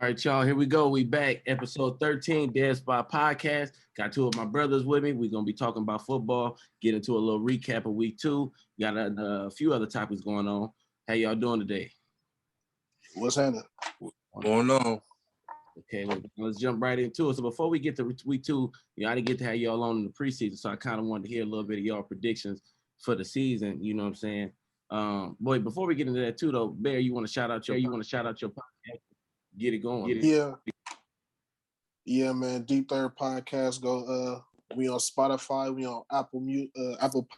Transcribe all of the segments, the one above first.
All right, y'all, here we go. We back. Episode 13, Dead Spot Podcast. Got two of my brothers with me. We're going to be talking about football, get into a little recap of week 2. Got a few other topics going on. How y'all doing today? What's happening? Going on. Okay, let's jump right into it. So before we get to week 2, I didn't get to have y'all on in the preseason, so I kind of wanted to hear a little bit of y'all predictions for the season. You know what I'm saying? Boy, before we get into that too, though, Bear, you want to shout out your podcast? Get it going. Yeah, man. Deep Third Podcast. Go. We on Spotify. We on Apple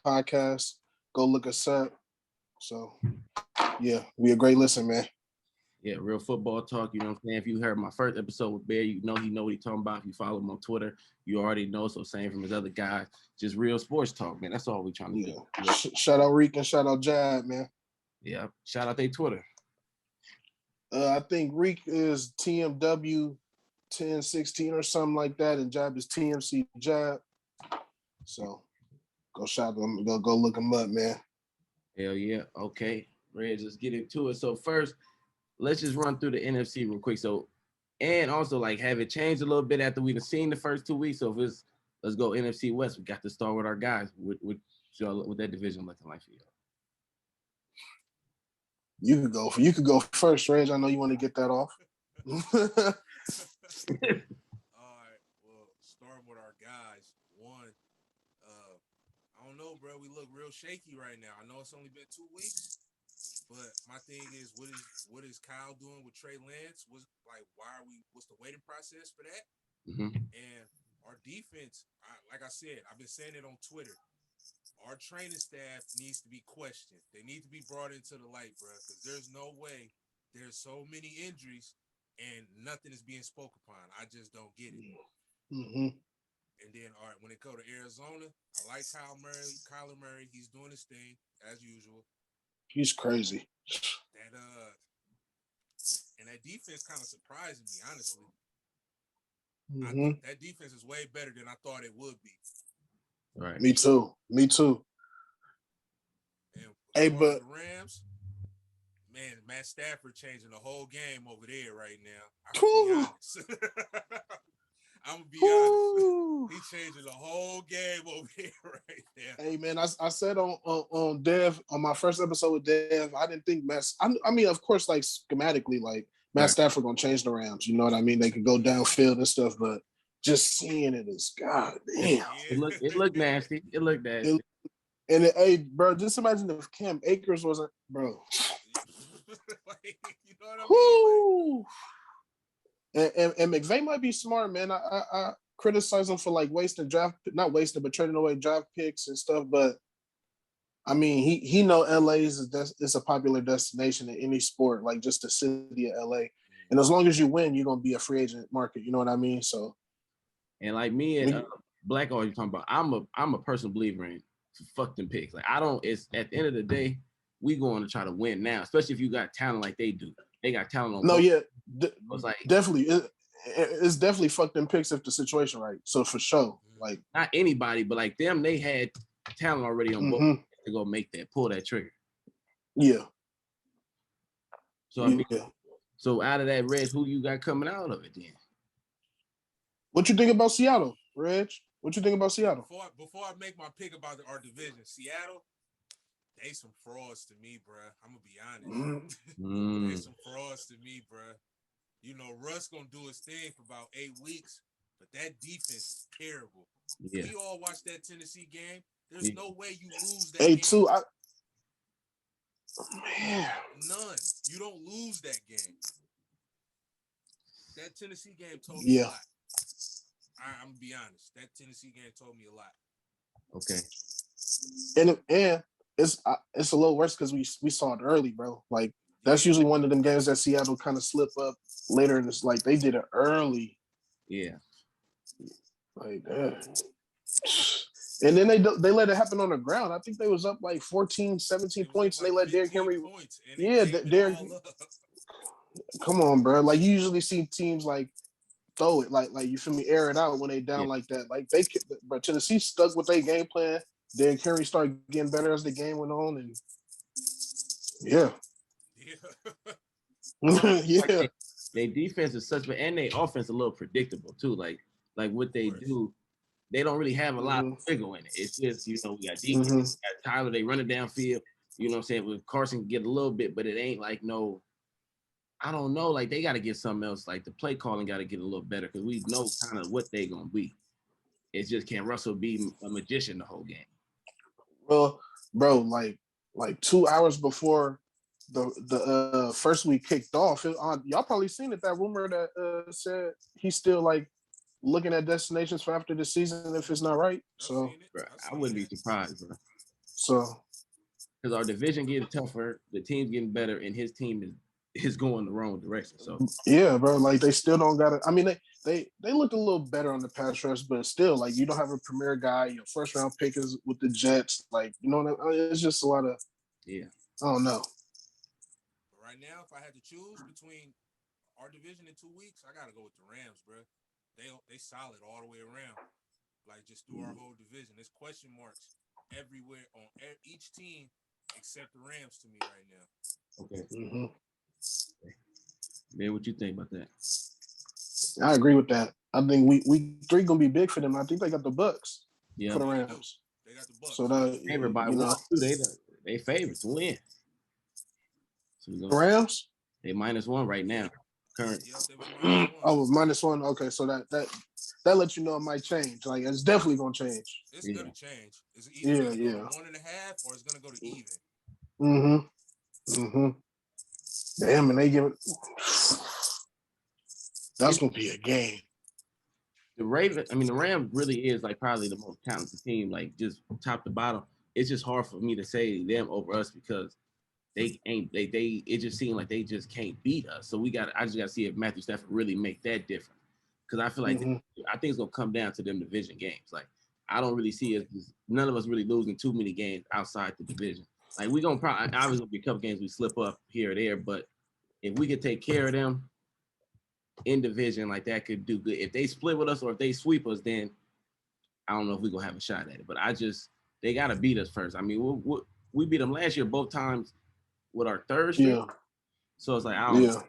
Podcasts. Go look us up. So, yeah, we a great listen, man. Yeah, real football talk. You know what I'm saying? If you heard my first episode with Bear, he know what he's talking about. If you follow him on Twitter, you already know. So same from his other guys. Just real sports talk, man. That's all we trying to do. Yeah. Shout out Reek and shout out Jad, man. Yeah. Shout out their Twitter. I think Reek is TMW 1016 or something like that, and Jab is TMC Jab. So go shout them, go look them up, man. Hell yeah. Okay. Reg, let's get into it. So first, let's just run through the NFC real quick. So, and also like have it changed a little bit after we've seen the first 2 weeks. So if it's let's go NFC West, we got to start with our guys. What that division looking like for y'all? You could go first, Reg. I know you want to get that off. All right. Well, starting with our guys. One, I don't know, bro. We look real shaky right now. I know it's only been 2 weeks, but my thing is, what is Kyle doing with Trey Lance? What's the waiting process for that? Mm-hmm. And our defense, like I said, I've been saying it on Twitter. Our training staff needs to be questioned. They need to be brought into the light, bro, because there's no way there's so many injuries and nothing is being spoke upon. I just don't get it. Mm-hmm. And then, all right, when it go to Arizona, I like Kyler Murray. He's doing his thing as usual. He's crazy. That defense kind of surprised me, honestly. Mm-hmm. That defense is way better than I thought it would be. Right. Me too. And but the Rams, man, Matt Stafford changing the whole game over there right now. I'm gonna be honest. He's changing the whole game over there right now. Hey man, I said on Dev on my first episode with Dev, I didn't think I mean, of course, like schematically, like Matt Stafford gonna change the Rams. You know what I mean? They could go downfield and stuff, but just seeing it is god damn. It looked nasty. It looked nasty. Hey, bro, just imagine if Cam Akers wasn't, bro. You know what I mean? And McVay might be smart, man. I criticize him for like but trading away draft picks and stuff. But I mean, he know LA is a popular destination in any sport, like just the city of LA. And as long as you win, you're gonna be a free agent market. You know what I mean? So, and like me and Black always talking about, I'm a personal believer in fuck them picks. Like it's at the end of the day, we going to try to win now, especially if you got talent like they do. They got talent on. No, both. yeah, like definitely. It's definitely fuck them picks if the situation right. So for sure, like not anybody, but like them, they had talent already on both to go pull that trigger. Yeah. So I mean, so out of that, Reg, who you got coming out of it then? What you think about Seattle, Reg? What you think about Seattle? Before I make my pick about our division, Seattle, they some frauds to me, bro. I'm gonna be honest. They some frauds to me, bro. You know, Russ gonna do his thing for about 8 weeks, but that defense is terrible. Yeah. We all watched that Tennessee game. There's no way you lose that game. Too. None. You don't lose that game. That Tennessee game told me a lot. I'm gonna be honest. That Tennessee game told me a lot. Okay. And it's a little worse because we saw it early, bro. Like that's usually one of them games that Seattle kind of slip up later, and it's like they did it early. Yeah. Like that. And then they let it happen on the ground. I think they was up like 14, 17 points. Like they let Derrick Henry. Derrick. Come on, bro. Like you usually see teams like throw it, like you feel me, air it out when they down like that. Like but Tennessee stuck with their game plan. Derrick Henry started getting better as the game went on, and yeah. Yeah. Yeah. their defense is such, and their offense a little predictable too. Like what they do, they don't really have a lot of wiggle in it. It's just, we got DK, we got Tyler, they run it downfield. You know what I'm saying? With Carson can get a little bit, but it ain't like no. I don't know. Like they got to get something else. Like the play calling got to get a little better because we know kind of what they gonna be. It's just can Russell be a magician the whole game? Well, bro, like 2 hours before the first week kicked off, y'all probably seen it. That rumor that said he's still like looking at destinations for after the season if it's not right. So I wouldn't be surprised, bro. So because our division getting tougher, the team's getting better, and his team is going the wrong direction. So yeah, bro, like they still don't got it. I mean, they looked a little better on the pass rush, but still, like you don't have a premier guy. Your first round pick is with the Jets. Like it's just a lot of I don't know. Right now, if I had to choose between our division in 2 weeks, I gotta go with the Rams, bro. They solid all the way around, like just through our whole division. There's question marks everywhere on each team except the Rams to me right now. Okay. Man, what you think about that? I agree with that. I think week 3 gonna be big for them. I think they got the Bucks for the Rams. They got the Bucks. So that favored by one, they favored to win. So Rams? They -1 right now. Currently. Oh, -1. Okay, so that lets you know it might change. Like it's definitely gonna change. It's gonna change. It's either gonna go to 1.5 or it's gonna go to even. Damn, and they give it. That's gonna be a game. The Rams really is like probably the most talented team, like just top to bottom. It's just hard for me to say them over us because it just seems like they just can't beat us. So I just gotta see if Matthew Stafford really make that difference. Because I feel like I think it's gonna come down to them division games. Like I don't really see it. None of us really losing too many games outside the division. Like we gonna probably obviously be a couple games we slip up here or there, but if we could take care of them in division, like that could do good. If they split with us or if they sweep us, then I don't know if we're gonna have a shot at it. But they gotta beat us first. I mean, we beat them last year both times with our third string. Yeah. So it's like I don't know.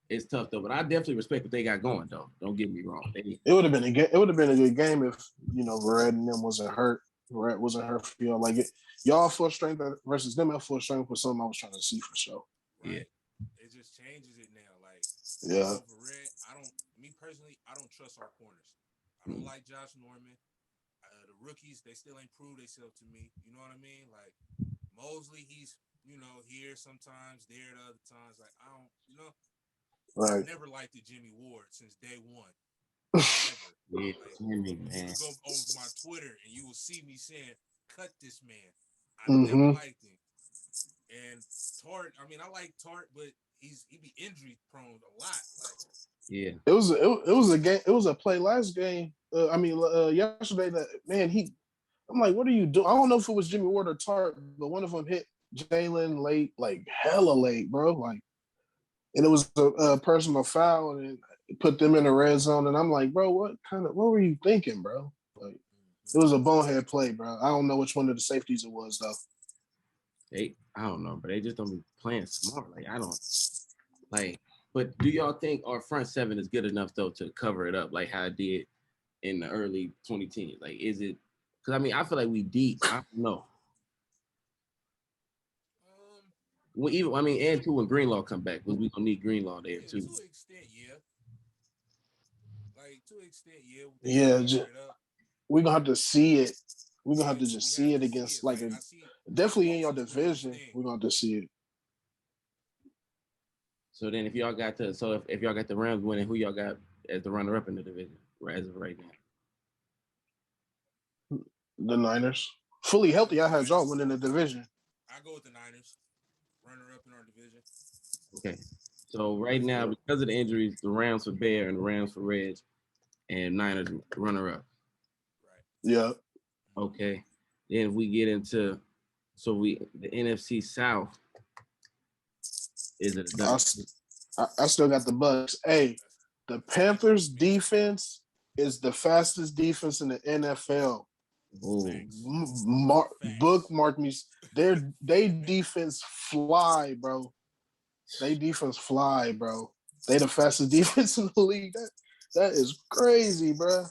It's tough though, but I definitely respect what they got going though. Don't get me wrong. It would have been a good game if Red and them wasn't hurt. Red wasn't hurt for y'all. Like y'all full strength versus them at full strength was something I was trying to see for sure. Right. It just changes it now. Like for Red, me personally, I don't trust our corners. I don't like Josh Norman. The rookies, they still ain't proved themselves to me. You know what I mean? Like Mosley, he's here sometimes, there at other times. Like I don't, Right. I never liked the Jimmy Ward since day one. Yeah, Jimmy, man. You go on my Twitter and you will see me saying, "Cut this man." I never liked him. And Tart, I like Tart, but he be injury prone a lot. Like, it was a game. It was a play last game. Yesterday that man I'm like, what are you doing? I don't know if it was Jimmy Ward or Tart, but one of them hit Jalen late, like hella late, bro. Like, and it was a personal foul, and it put them in the red zone. And I'm like, bro, what were you thinking, bro? Like, it was a bonehead play, bro. I don't know which one of the safeties it was, though. I don't know, but they just don't be playing smart. Like, I don't like. But do y'all think our front seven is good enough though to cover it up, like how it did in the early 2010s? Like, is it? Because I feel like we deep. I don't know. And too when Greenlaw come back, because we gonna need Greenlaw there too. To an extent, yeah. Like to an extent, yeah. Yeah, we're gonna have to see it. We're gonna have to just see it against definitely in your division. We're gonna have to see it. So then, if y'all got the Rams winning, who y'all got as the runner-up in the division as of right now? The Niners, fully healthy. I had y'all winning the division. I go with the Niners, runner-up in our division. Okay, so right now, because of the injuries, the Rams for Bear and the Rams for Reg, and Niners runner-up. Right. Yeah. Okay. Then if we get into the NFC South. Is it? I still got the Bucks. Hey, the Panthers defense is the fastest defense in the NFL. Bookmark me. They defense fly, bro. They defense fly, bro. They the fastest defense in the league. That is crazy, bro.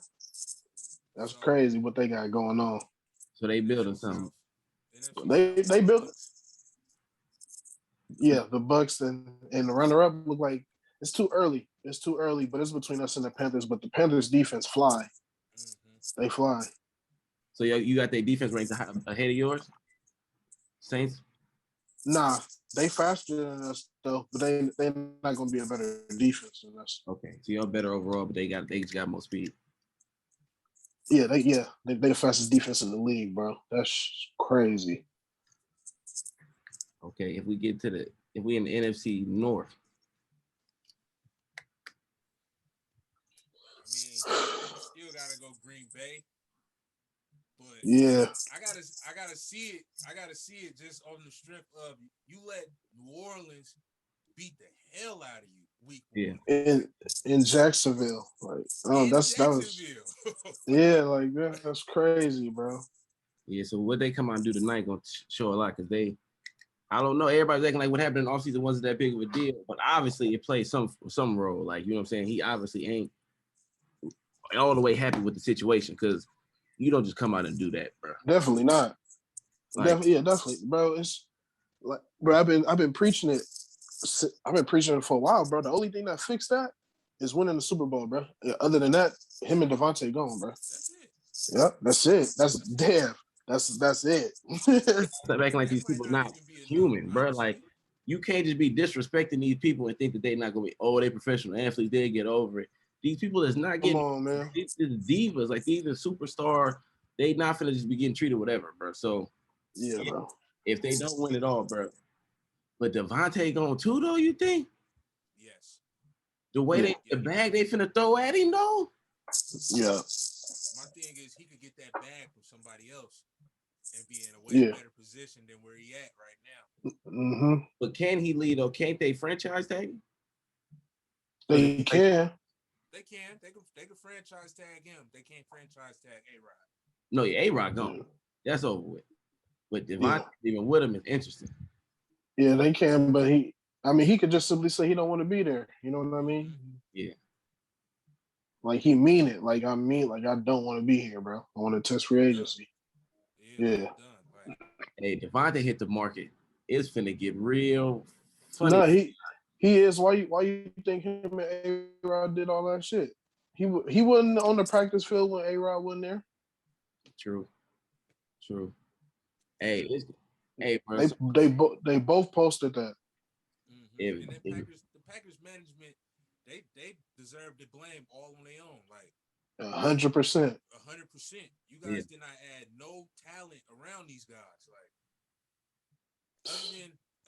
That's crazy what they got going on. So they building something. They built. Yeah, the Bucks and the runner-up look like it's too early. It's too early, but it's between us and the Panthers. But the Panthers defense fly. They fly. So you got their defense ranked ahead of yours? Saints? Nah, they faster than us though, but they're not gonna be a better defense than us. Okay, so y'all better overall, but they just got more speed. Yeah, they the fastest defense in the league, bro. That's crazy. Okay, if we in the NFC North. I mean, you still gotta go Green Bay. But yeah, I gotta see it. I gotta see it just on the strength of you let New Orleans beat the hell out of you week one. In Jacksonville, like that was yeah, like that's crazy, bro. Yeah, so what they come out and do tonight gonna show a lot because I don't know, everybody's acting like what happened in the offseason wasn't that big of a deal, but obviously it plays some role. Like, you know what I'm saying? He obviously ain't all the way happy with the situation because you don't just come out and do that, bro. Definitely not. Like, definitely, bro. It's like, bro, I've been preaching it. I've been preaching it for a while, bro. The only thing that fixed that is winning the Super Bowl, bro. Other than that, him and Devontae gone, bro. Yep, that's it. That's damn. That's it. Stop acting like these people not human, bro. Like, you can't just be disrespecting these people and think that they're not gonna be, they professional athletes, they get over it. These people is not getting, come on, man. These divas, like these are superstar, they not finna just be getting treated whatever, bro. So yeah, bro. If they don't win it all, bro. But Devontae going too, though, you think? Yes. The way the bag they finna throw at him, though? Yeah. My thing is he could get that bag from somebody else and be in a way better position than where he at right now. Mm-hmm. But can he lead, or can't they franchise tag him? They can. They can. They can franchise tag him. They can't franchise tag A-Rod. No, A-Rod gone. Yeah. That's over with. But Devontae even with him is interesting. Yeah, they can, but he could just simply say he don't want to be there. You know what I mean? Yeah. Like he mean it. Like I don't want to be here, bro. I want to test free agency. Yeah. Hey, Devontae hit the market. It's finna get real funny. No, he is. Why you think him and A-Rod did all that shit? He wasn't on the practice field when A-Rod wasn't there. True. Hey, bro. They both posted that. Mm-hmm. And then the Packers management, they deserve the blame all on their own. Like 100%. 100%. You guys did not add no talent around these guys. Like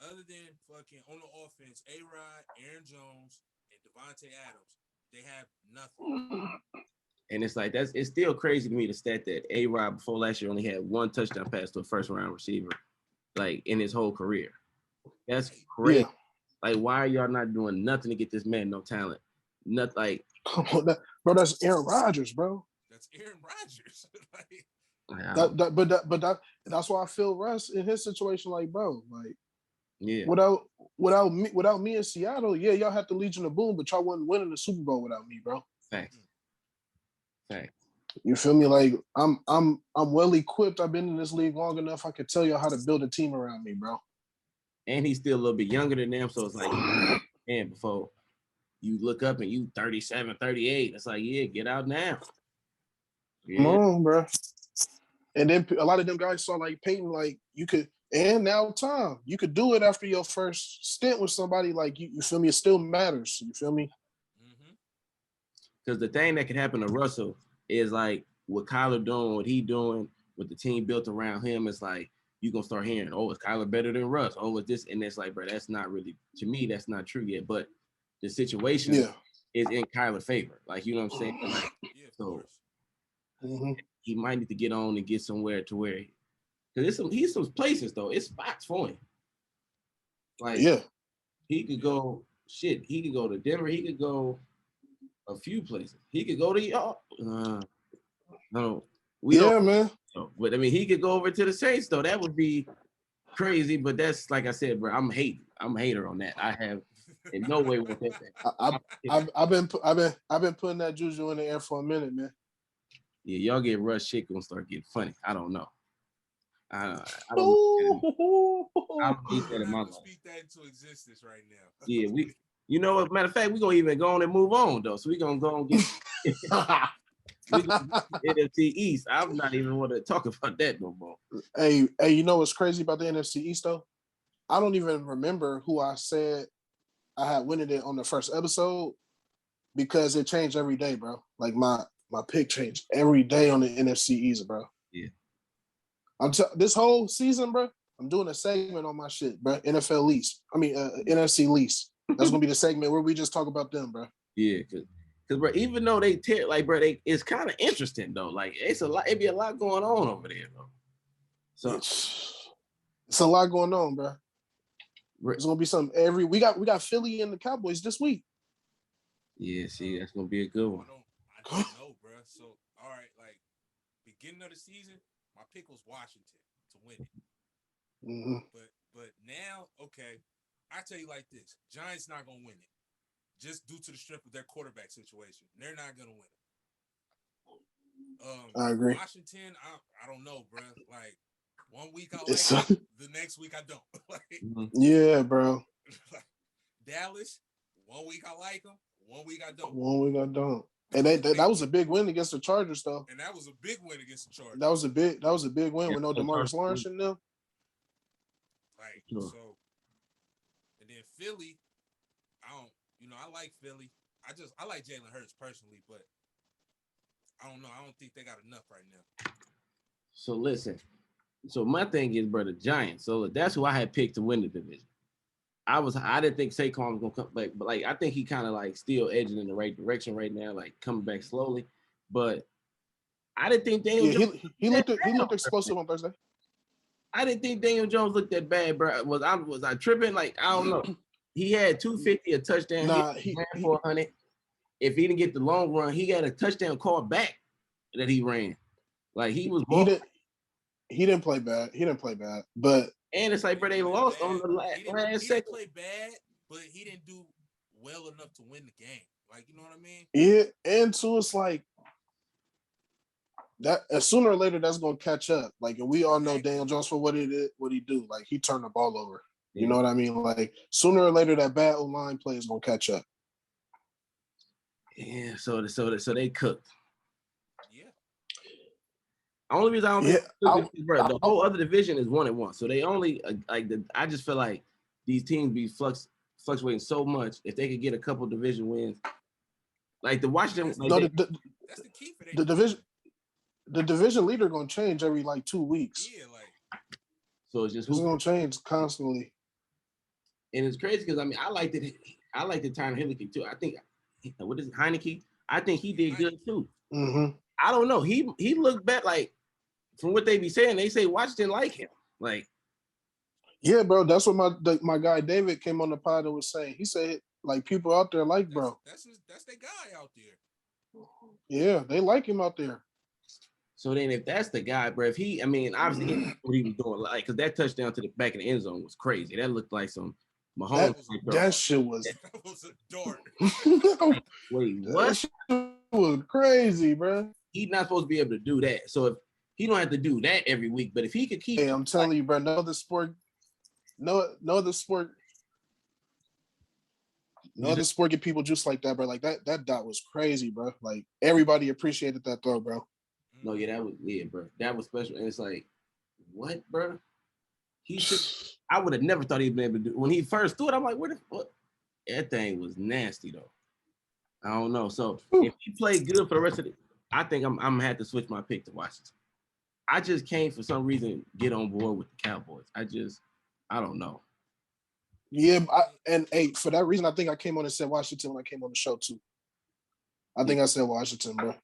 other than fucking on the offense, A-Rod, Aaron Jones, and Devontae Adams, they have nothing. And it's like it's still crazy to me the stat that A-Rod before last year only had one touchdown pass to a first round receiver, like in his whole career. That's crazy. Yeah. Like, why are y'all not doing nothing to get this man no talent? Nothing. Like, come on, bro. That's Aaron Rodgers, bro. That's Aaron Rodgers. But that's why I feel Russ in his situation. Like, bro, like, yeah. Without me in Seattle, y'all had the Legion of Boom, but y'all wasn't winning the Super Bowl without me, bro. Facts. You feel me? Like I'm well equipped. I've been in this league long enough. I could tell you how to build a team around me, bro. And he's still a little bit younger than them, so it's like, man, before you look up and you 37, 38, it's like, get out now. Yeah. Come on, bro. And then a lot of them guys saw like Peyton, like you could, and now Tom, you could do it after your first stint with somebody. Like you feel me? It still matters. You feel me? Because the thing that can happen to Russell is like what Kyler doing, what he doing, with the team built around him. It's like you're gonna start hearing, is Kyler better than Russ? Is this? And it's like, bro, that's not really, to me, that's not true yet. But the situation is in Kyler's favor. Like, you know what I'm saying? Like, so he might need to get on and get somewhere to where, because he's some places though. It's spots for him. Like, he could go. He could go to Denver. He could go a few places. He could go to y'all. No, man. But I mean, he could go over to the Saints though. That would be crazy. But that's, like I said, bro. I'm a hater on that. I have In no way want that back. I've been putting that juju in the air for a minute, man. Yeah, y'all get Russ, shit gonna start getting funny. I don't know. I don't need that in my life. Speak that into existence right now. Yeah, you know what? Matter of fact, we're gonna even go on and move on though. So we're gonna go and get NFC East. I'm not even want to talk about that no more. Hey, you know what's crazy about the NFC East though? I don't even remember who I said I had winning it on the first episode because it changed every day, bro. Like my pick changed every day on the NFC East, bro. Yeah. This whole season, bro, I'm doing a segment on my shit, bro. NFL lease. NFC lease. That's gonna be the segment where we just talk about them, bro. Yeah, because bro, even though they tear, like, bro, it's kind of interesting though. Like, it's a lot. It be a lot going on over there, bro. So it's a lot going on, bro. There's gonna be something we got Philly and the Cowboys this week. Yeah, see, that's gonna be a good one. I don't know, bro. So, all right, like beginning of the season, my pick was Washington to win it. Mm-hmm. But now, okay, I tell you like this: Giants not gonna win it, just due to the strength of their quarterback situation. They're not gonna win it. I agree. Washington, I don't know, bro. Like 1 week I like them, the next week I don't. Like, yeah, bro. Like, Dallas, 1 week I like them, 1 week I don't. 1 week I don't. And that was a big win against the Chargers, though. And that was a big win against the Chargers. That was a big win with no DeMarcus Lawrence in them. Like, so, and then Philly, I like Philly. I like Jalen Hurts personally, but I don't know. I don't think they got enough right now. So listen. So my thing is, bro, the Giants. So that's who I had picked to win the division. I didn't think Saquon was gonna come back, but like I think he kind of like still edging in the right direction right now, like coming back slowly. But I didn't think Daniel Jones he looked explosive on Thursday. I didn't think Daniel Jones looked that bad, bro. Was I tripping? Like, I don't know. He had 250, a touchdown. Nah, he ran for 100. If he didn't get the long run, he got a touchdown call back that he ran. Like he was. He didn't play bad. But and it's like, bro, they lost on the last second. He didn't play bad, but he didn't do well enough to win the game. Like, you know what I mean? Yeah, and so it's like that. Sooner or later, that's gonna catch up. Like, and we all know Daniel Jones for what he do. Like, he turned the ball over. You know what I mean? Like, sooner or later, that bad O-line play is gonna catch up. Yeah. So they cooked. Yeah. Only reason I don't think the whole other division is 1-1. So they only I just feel like these teams be fluctuating so much. If they could get a couple division wins, like the Washington, that's the key for the division. The division leader gonna change every like 2 weeks. Yeah, like so it's just gonna change constantly. And it's crazy because I like the Tyron Heineke too. I think what is it, Heineke? I think he did good too. Mm-hmm. I don't know. He looked back like from what they be saying. They say Washington like him. Like, yeah, bro. That's what my guy David came on the pod and was saying. He said like people out there like bro. That's their guy out there. Yeah, they like him out there. So then, if that's the guy, bro, obviously what he was doing, like, because that touchdown to the back of the end zone was crazy. That looked like some Mahomes. That shit was. That was a dart. Wait, what? That shit was crazy, bro. He's not supposed to be able to do that. So if he don't have to do that every week, but if he could keep, hey, I'm telling you, bro, no other sport get people juice like that, bro. Like that dot was crazy, bro. Like everybody appreciated that throw, bro. No, yeah, bro. That was special. And it's like, what, bro? I would have never thought he'd been able to do when he first threw it. I'm like, what? That thing was nasty though. I don't know. So if he played good for the rest of it, I think I'm gonna have to switch my pick to Washington. I just can't for some reason get on board with the Cowboys. I don't know. Yeah, for that reason, I think I came on and said Washington when I came on the show too. I think I said Washington, bro.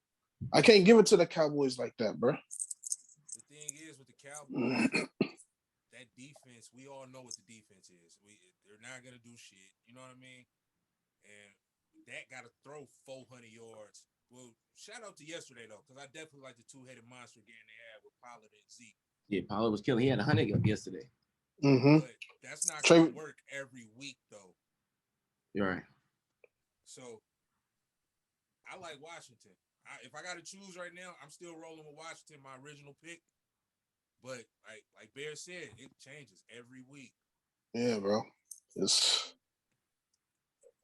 I can't give it to the Cowboys like that, bro. The thing is with the Cowboys, that defense, we all know what the defense is. They're not gonna do shit. You know what I mean? And that got to throw 400 yards. Well, shout out to yesterday though, because I definitely like the two-headed monster game they had with Pollard and Zeke. Yeah, Pollard was killing. He had 100 yesterday. Mm-hmm. But that's not gonna work every week though. You're right. So I like Washington. If I got to choose right now, I'm still rolling with Washington, my original pick. But like Bear said, it changes every week. Yeah, bro.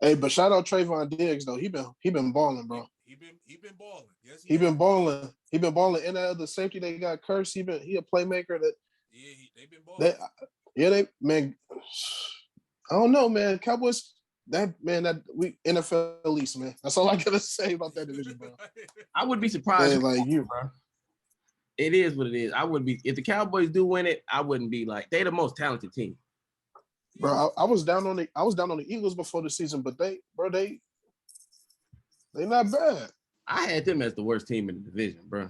Hey, but shout out Trayvon Diggs though. He been balling, bro. He been balling. Yes, he been balling. He been balling. And that other safety they got cursed. He a playmaker that. Yeah, they been balling. They man. I don't know, man. Cowboys. That we NFL East, man. That's all I gotta say about that division, bro. I would be surprised. Like you, bro. It is what it is. I wouldn't be if the Cowboys do win it. I wouldn't be like they're the most talented team. Bro, I was down on the Eagles before the season, but they not bad. I had them as the worst team in the division, bro.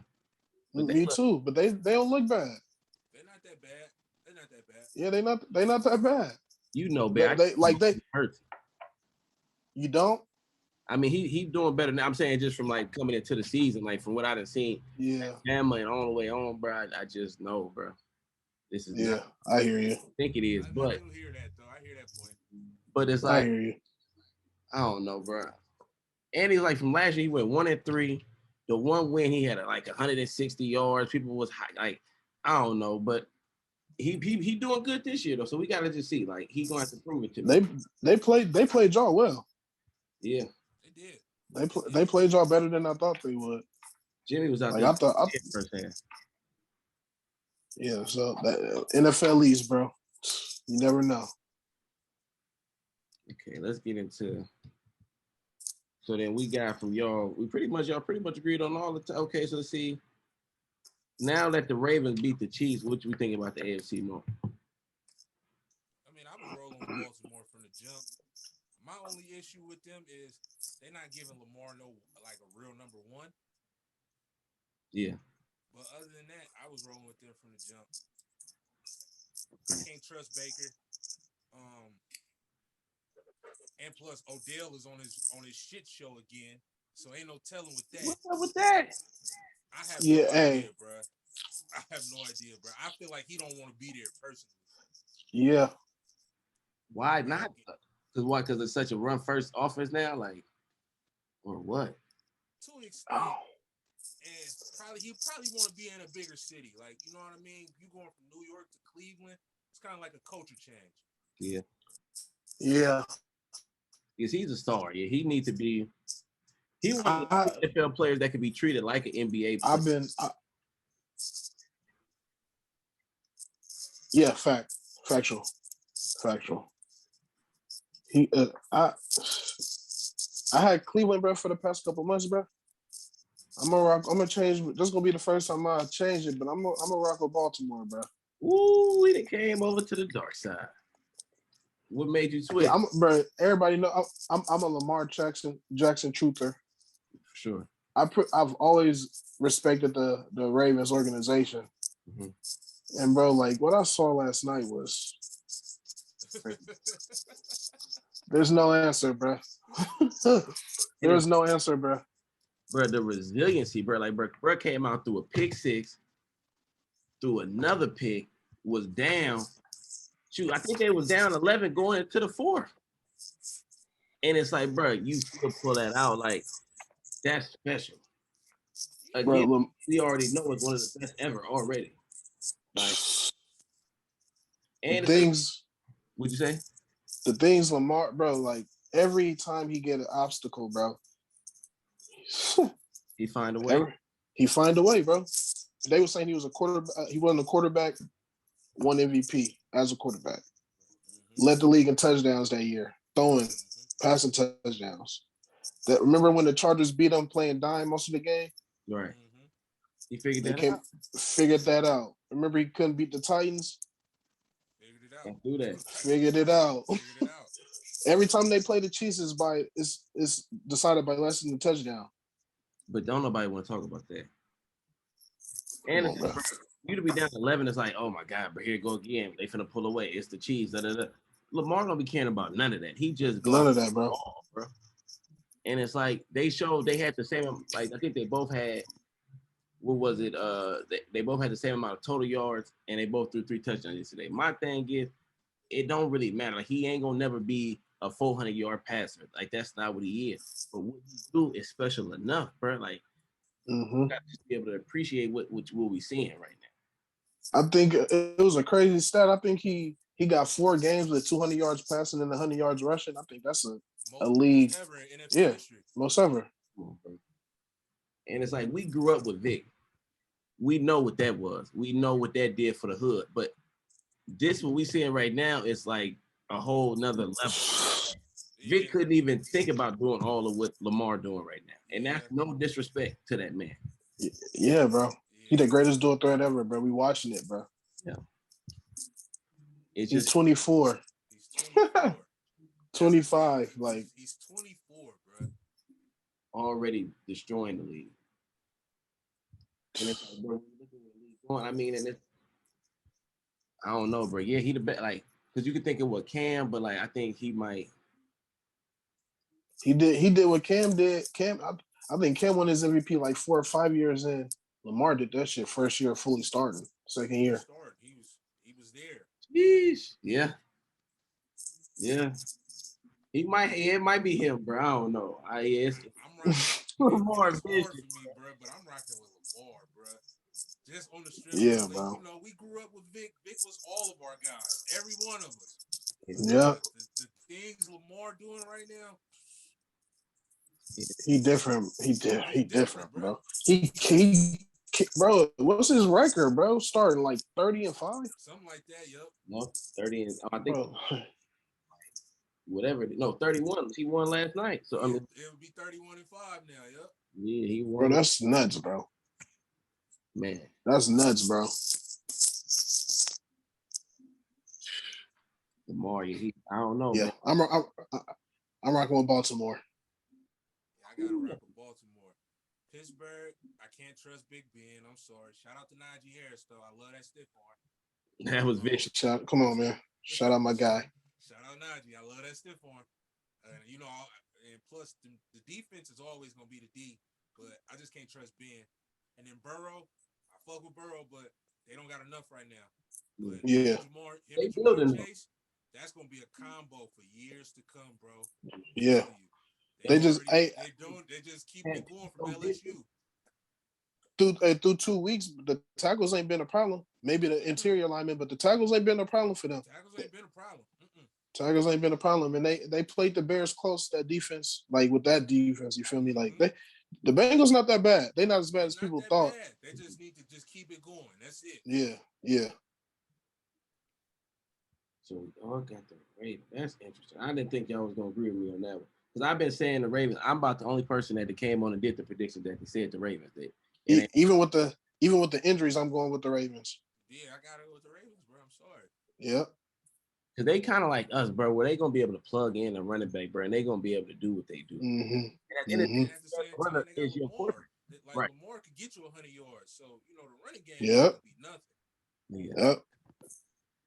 Me too, but they don't look bad. They're not that bad. They're not that bad. Yeah, they not that bad. You know, Bear. They hurt. You don't? I mean, he doing better now. I'm saying just from like coming into the season, like from what I done seen, yeah, Bama and all the way on, bro. I just know, bro. This is yeah. I hear you. I think it is, but I do hear that though. I hear that point. But it's like I hear you. I don't know, bro. And he's like from last year, he went 1-3. The one win he had like 160 yards. People was like, I don't know, but he doing good this year though. So we gotta just see, like he's gonna have to prove it to me. They played y'all well. Yeah, they did. They played y'all better than I thought they would. Jimmy was out like there. I thought. First half. Yeah, so that NFL East, bro. You never know. Okay, let's get into. So then we got from y'all. Y'all pretty much agreed on all the time. Okay, so let's see. Now that the Ravens beat the Chiefs, what you think about the AFC North? I mean, I was rolling with Baltimore from the jump. My only issue with them is they're not giving Lamar like a real number one. Yeah. But other than that, I was rolling with them from the jump. I can't trust Baker. And plus Odell is on his shit show again, so ain't no telling with that. What's up with that? I have no idea, bro. I have no idea, bro. I feel like he don't want to be there personally. Yeah. Why not? Because why? Because it's such a run first offense now, like, or what? To an extent. And he probably want to be in a bigger city, like you know what I mean. You going from New York to Cleveland, it's kind of like a culture change. Yeah. Yeah. Because he's a star. Yeah, he needs to be. He one of the NFL players that could be treated like an NBA player. Yeah, factual. I had Cleveland, bro, for the past couple months, bro. I'm gonna change. This is gonna be the first time I change it, but I'm gonna rock with Baltimore, bro. Ooh, we came over to the dark side. What made you switch? Yeah, bro. Everybody know I'm a Lamar Jackson truther. For sure. I've always respected the Ravens organization, and bro, like what I saw last night was there's no answer, bro. There's no answer, bro. Bro, the resiliency, bro. Like, bro came out through a pick six, through another pick, was down. Shoot, I think they was down 11 going into the fourth. And it's like, bro, you still pull that out. Like, that's special. Again, bro, we already know it's one of the best ever already. Like, and things. What'd you say? The things Lamar, bro, like every time he get an obstacle, bro, he find a way. He find a way, bro. They were saying he was a quarterback. He wasn't a quarterback. Won MVP as a quarterback. Led the league in touchdowns that year, passing touchdowns. Remember when the Chargers beat them playing dime most of the game? Right. He figured that out. Remember he couldn't beat the Titans? Figured it out. Every time they play the Chiefs is decided by less than a touchdown. But don't nobody want to talk about that. And you to be down 11, it's like, oh my God, but here it go again. They finna pull away. It's the Chiefs. Lamar don't be caring about none of that. He just none of that, bro. Bro. And it's like they had the same. Like I think they both had. What was it? They both had the same amount of total yards, and they both threw 3 touchdowns yesterday. My thing is, it don't really matter. Like he ain't gonna never be a 400-yard passer. Like that's not what he is. But what he do is special enough, bro. Like Mm-hmm. got to be able to appreciate what we seeing right now. I think it was a crazy stat. I think he got 4 games with 200 yards passing and 100 yards rushing. I think that's a league. Most ever in NFC history. Most ever. And it's like we grew up with Vic. We know what that was. We know what that did for the hood. But this what we seeing right now is like a whole nother level. Vic couldn't even think about doing all of what Lamar doing right now. And that's no disrespect to that man. Yeah, bro. He the greatest dual threat ever, bro. We watching it, bro. Yeah. It's He's just 24. He's 24. 25. Like he's 24, bro. Already destroying the league. And it's like, bro, look at the league going. I mean, and it's I don't know, bro. Yeah, he the best. Like, because you could think of what Cam, but like I think he might. He did what Cam did. I think Cam won his MVP like 4 or 5 years in. Lamar did that shit first year fully starting. Second year. He was there. Sheesh. Yeah. Yeah. It might be him, bro. I don't know. I'm rocking. Lamar It's hard for me, bro, but I'm rocking with Lamar, bro. Just on the strength. Yeah, bro. You know, we grew up with Vic. Vic was all of our guys, every one of us. Yeah. The things Lamar doing right now. He different. He different, bro. He bro. What's his record, bro? Starting like 30-5, something like that. Yep. No, 30 and I think bro. whatever. No, 31. He won last night. So I mean, it would be 31-5 now. Yep. Yeah, he won. Bro, that's nuts, bro. Man, that's nuts, bro. Lamar, I don't know. Yeah, man. I'm rocking with Baltimore. Yeah, I gotta rock with Baltimore. Pittsburgh, I can't trust Big Ben. I'm sorry. Shout out to Najee Harris, though. I love that stiff arm. That was vicious. Come on, man. Shout out my guy. Shout out Najee. I love that stiff arm. You know, and plus the defense is always gonna be the D, but I just can't trust Ben. And then Burrow, I fuck with Burrow, but they don't got enough right now. But yeah, Jamar Chase, that's gonna be a combo for years to come, bro. Yeah. They just keep it going from LSU. Through 2 weeks, the tackles ain't been a problem. Maybe the interior lineman, but the tackles ain't been a problem for them. Tackles ain't been a problem. Tackles ain't been a problem, and they played the Bears close. That defense, like with that defense, you feel me? Like the Bengals not that bad. They not as bad as people thought. Bad. They just need to just keep it going. That's it. Yeah. So y'all got the Ravens. That's interesting. I didn't think y'all was gonna agree with me on that one because I've been saying the Ravens. I'm about the only person that came on and did the prediction that they said the Ravens did. Even with the injuries, I'm going with the Ravens. Yeah, I got it with the Ravens, bro. I'm sorry. Yeah. Because they kind of like us, bro, where they going to be able to plug in a running back, bro, and they going to be able to do what they do. Mm-hmm. And at the same time, they got Lamar. Right. Lamar could get you 100 yards. So, you know, the running game is be nothing. Yeah. Yep.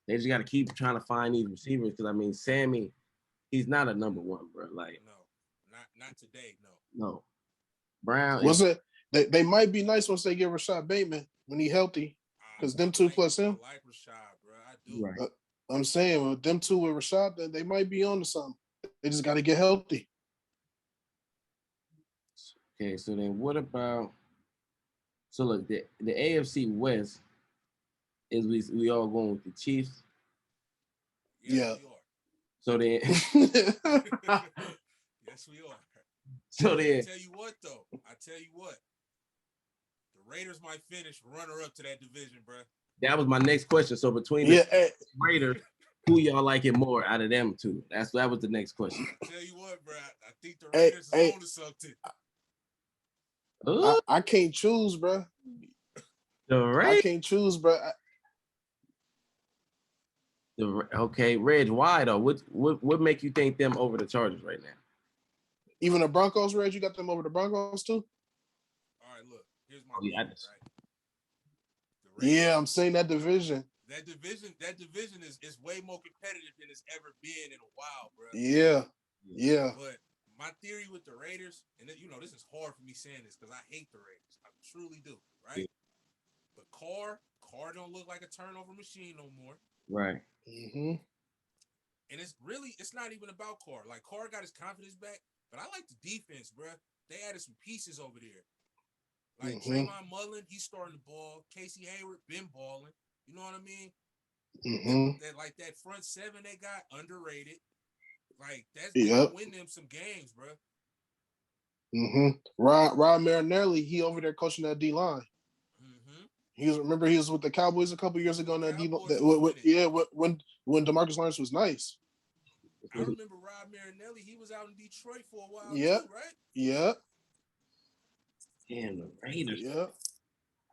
They just got to keep trying to find these receivers because, I mean, Sammy, he's not a number one, bro. Like, no, not today, no. Brown. They might be nice once they get Rashad Bateman when he's healthy because them two plus him. I like Rashad, bro. I do. Right. I'm saying with them two with Rashad, they might be on to something. They just got to get healthy. Okay, so then what about? So look, the AFC West is we all going with the Chiefs. Yeah. We are. So then. Yes, we are. So then. I tell you what. The Raiders might finish runner up to that division, bro. That was my next question. So between the Raiders, who y'all like it more out of them two? That was the next question. I tell you what, bro. I think the Raiders is on to something. I can't choose, bro. I can't choose, bro. Okay, Reg, why though? What make you think them over the Chargers right now? Even the Broncos, Reg, you got them over the Broncos too? All right, look. Here's my thing, right? Yeah, I'm saying that division. That division is way more competitive than it's ever been in a while, bro. Yeah. But my theory with the Raiders, and you know, this is hard for me saying this because I hate the Raiders. I truly do, right? Yeah. But Carr don't look like a turnover machine no more. Right. Mm-hmm. And it's not even about Carr. Like, Carr got his confidence back, but I like the defense, bro. They added some pieces over there. Like Trayvon Mullen, he's starting the ball. Casey Hayward been balling. You know what I mean? That front seven they got underrated. Like that's gonna win them some games, bro. Rod Marinelli, he over there coaching that D line. He was with the Cowboys a couple years ago. When DeMarcus Lawrence was nice. I remember Rod Marinelli. He was out in Detroit for a while too, right? Yeah. Damn, the Raiders. Yeah.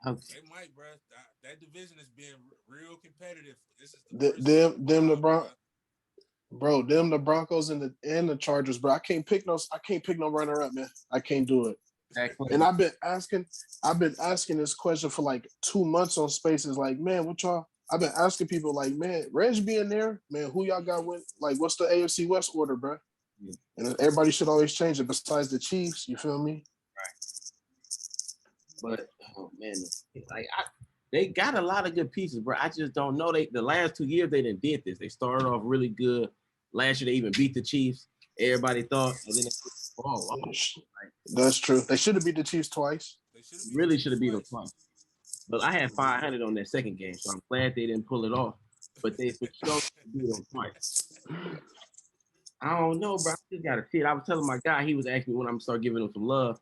Okay. They might, bro. That division has been real competitive. This is the the Broncos and the Chargers, bro. I can't pick no runner up, man. I can't do it. Exactly. And I've been asking this question for like 2 months on Spaces. Like, man, I've been asking people like, man, Reg being there, man, who y'all got with? Like, what's the AFC West order, bro? Yeah. And everybody should always change it besides the Chiefs. You feel me? Right. But oh man, like they got a lot of good pieces, bro. I just don't know. The last 2 years they didn't did this. They started off really good. Last year they even beat the Chiefs. Everybody thought, and then that's true. They should have beat the Chiefs twice. Really should have beat them twice. But I had 500 on that second game, so I'm glad they didn't pull it off. But they for sure beat them twice. I don't know, bro. I just gotta see it. I was telling my guy, he was asking me when I'm gonna start giving him some love.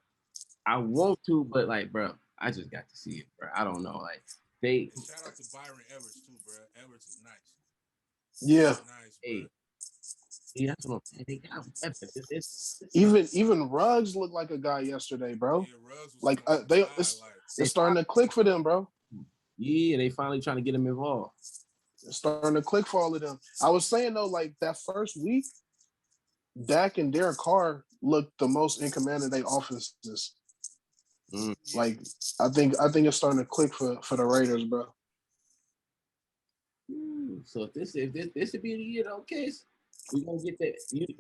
I want to, but like, bro, I just got to see it, bro. I don't know, like shout out to Byron Edwards too, bro. Edwards is nice. Yeah. Nice, hey. Yeah, that's what I'm saying. They got weapons. Even Ruggs looked like a guy yesterday, bro. Yeah, Ruggs was it's starting to click for them, bro. Yeah, they finally trying to get him involved. It's starting to click for all of them. I was saying though, like that first week, Dak and Derek Carr looked the most in command of their offenses. Like I think it's starting to click for the Raiders, bro. So if this would be the year, okay, we gonna get that. You the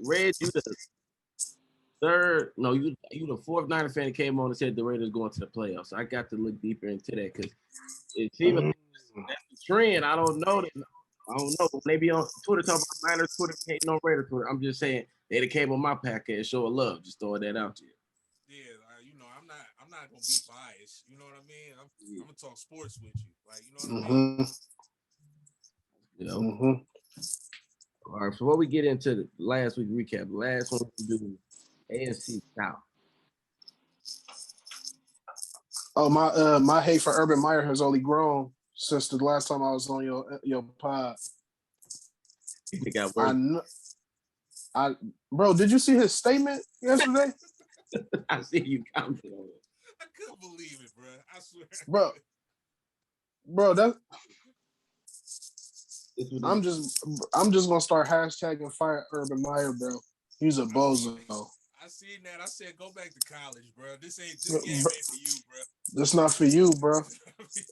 third, no, you the fourth Niner fan that came on and said the Raiders going to the playoffs. So I got to look deeper into that because it seems like that's the trend. I don't know. Maybe on Twitter talking about Niners Twitter, hating on Raider Twitter. I'm just saying they came on my podcast, show of love. Just throwing that out to you. Yeah, I'm not gonna be biased. You know what I mean? I'm gonna talk sports with you, like you know what I mean. You know. All right. So what we get into the last week recap. Last one we do AFC South. Oh, my hate for Urban Meyer has only grown since the last time I was on your pod. It got worse. Bro, did you see his statement yesterday? I see you commented on it. I couldn't believe it, bro. I Bro, swear. I'm just gonna start hashtagging fire Urban Meyer, bro. He's a bozo. I seen that. I said, go back to college, bro. This game ain't for you, bro. That's not for you, bro.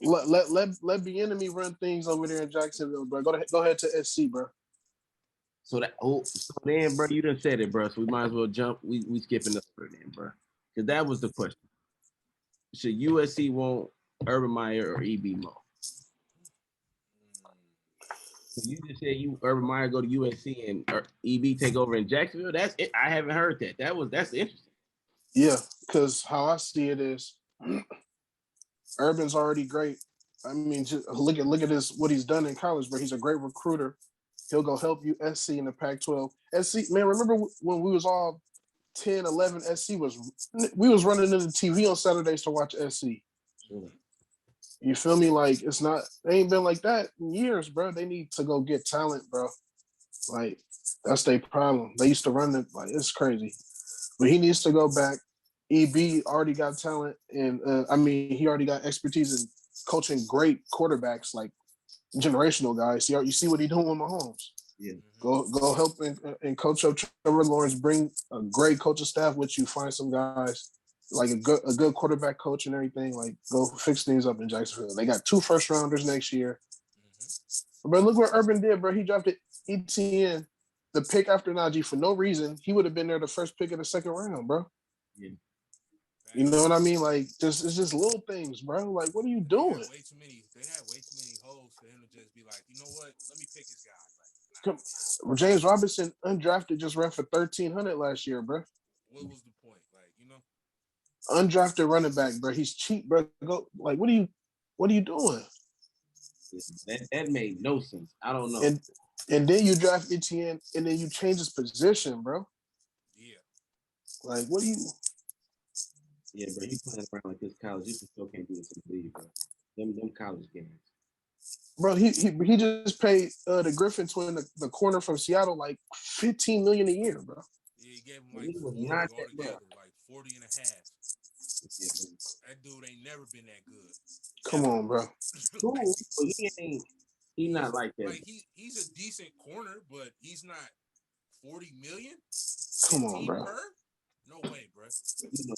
let the enemy run things over there in Jacksonville, bro. Go ahead to SC, bro. So then, bro, you done said it, bro. So we might as well jump. We skipping the third then, bro. Because that was the question. Should USC want Urban Meyer or EB Mo? So you just said Urban Meyer go to USC and EB take over in Jacksonville. That's it. I haven't heard that. That's interesting. Yeah, because how I see it is, Urban's already great. I mean, just look at this what he's done in college, bro. He's a great recruiter. He'll go help you SC in the Pac-12. SC, man, remember when we was all 10, 11, we was running into the TV on Saturdays to watch SC. Sure. You feel me? Like they ain't been like that in years, bro. They need to go get talent, bro. Like that's their problem. They used to run it, like it's crazy. But he needs to go back. EB already got talent, and he already got expertise in coaching great quarterbacks, like generational guys. You see what he doing with Mahomes. Yeah. Go help and coach up Trevor Lawrence. Bring a great coaching staff with you. Find some guys like a good quarterback coach and everything. Like go fix things up in Jacksonville. They got 2 first-rounders next year. But look what Urban did, bro. He drafted ETN, the pick after Najee for no reason. He would have been there the first pick of the second round, bro. Yeah. You know what I mean? Like, it's just little things, bro. Like, what are you doing? They had way too many holes for him to just be like, you know what? Let me pick this guy. Like, James Robinson, undrafted, just ran for 1,300 last year, bro. What was the point? Like, Undrafted running back, bro. He's cheap, bro. Go like, what are you doing? That made no sense. I don't know. And then you draft Etienne, and then you change his position, bro. Yeah. Like, what do you? Yeah, bro. You playing around like this college, you still can't do this in the league, bro. Them college games. Bro, he just paid the Griffin twin, the corner from Seattle, like $15 million a year, bro. Yeah, he gave him like 40 altogether, like 40 and a half. Yeah, that dude ain't never been that good. Come on, bro. Cool, but he's not like that. Like he's a decent corner, but he's not 40 million. Come on, bro. Per? No way, bro.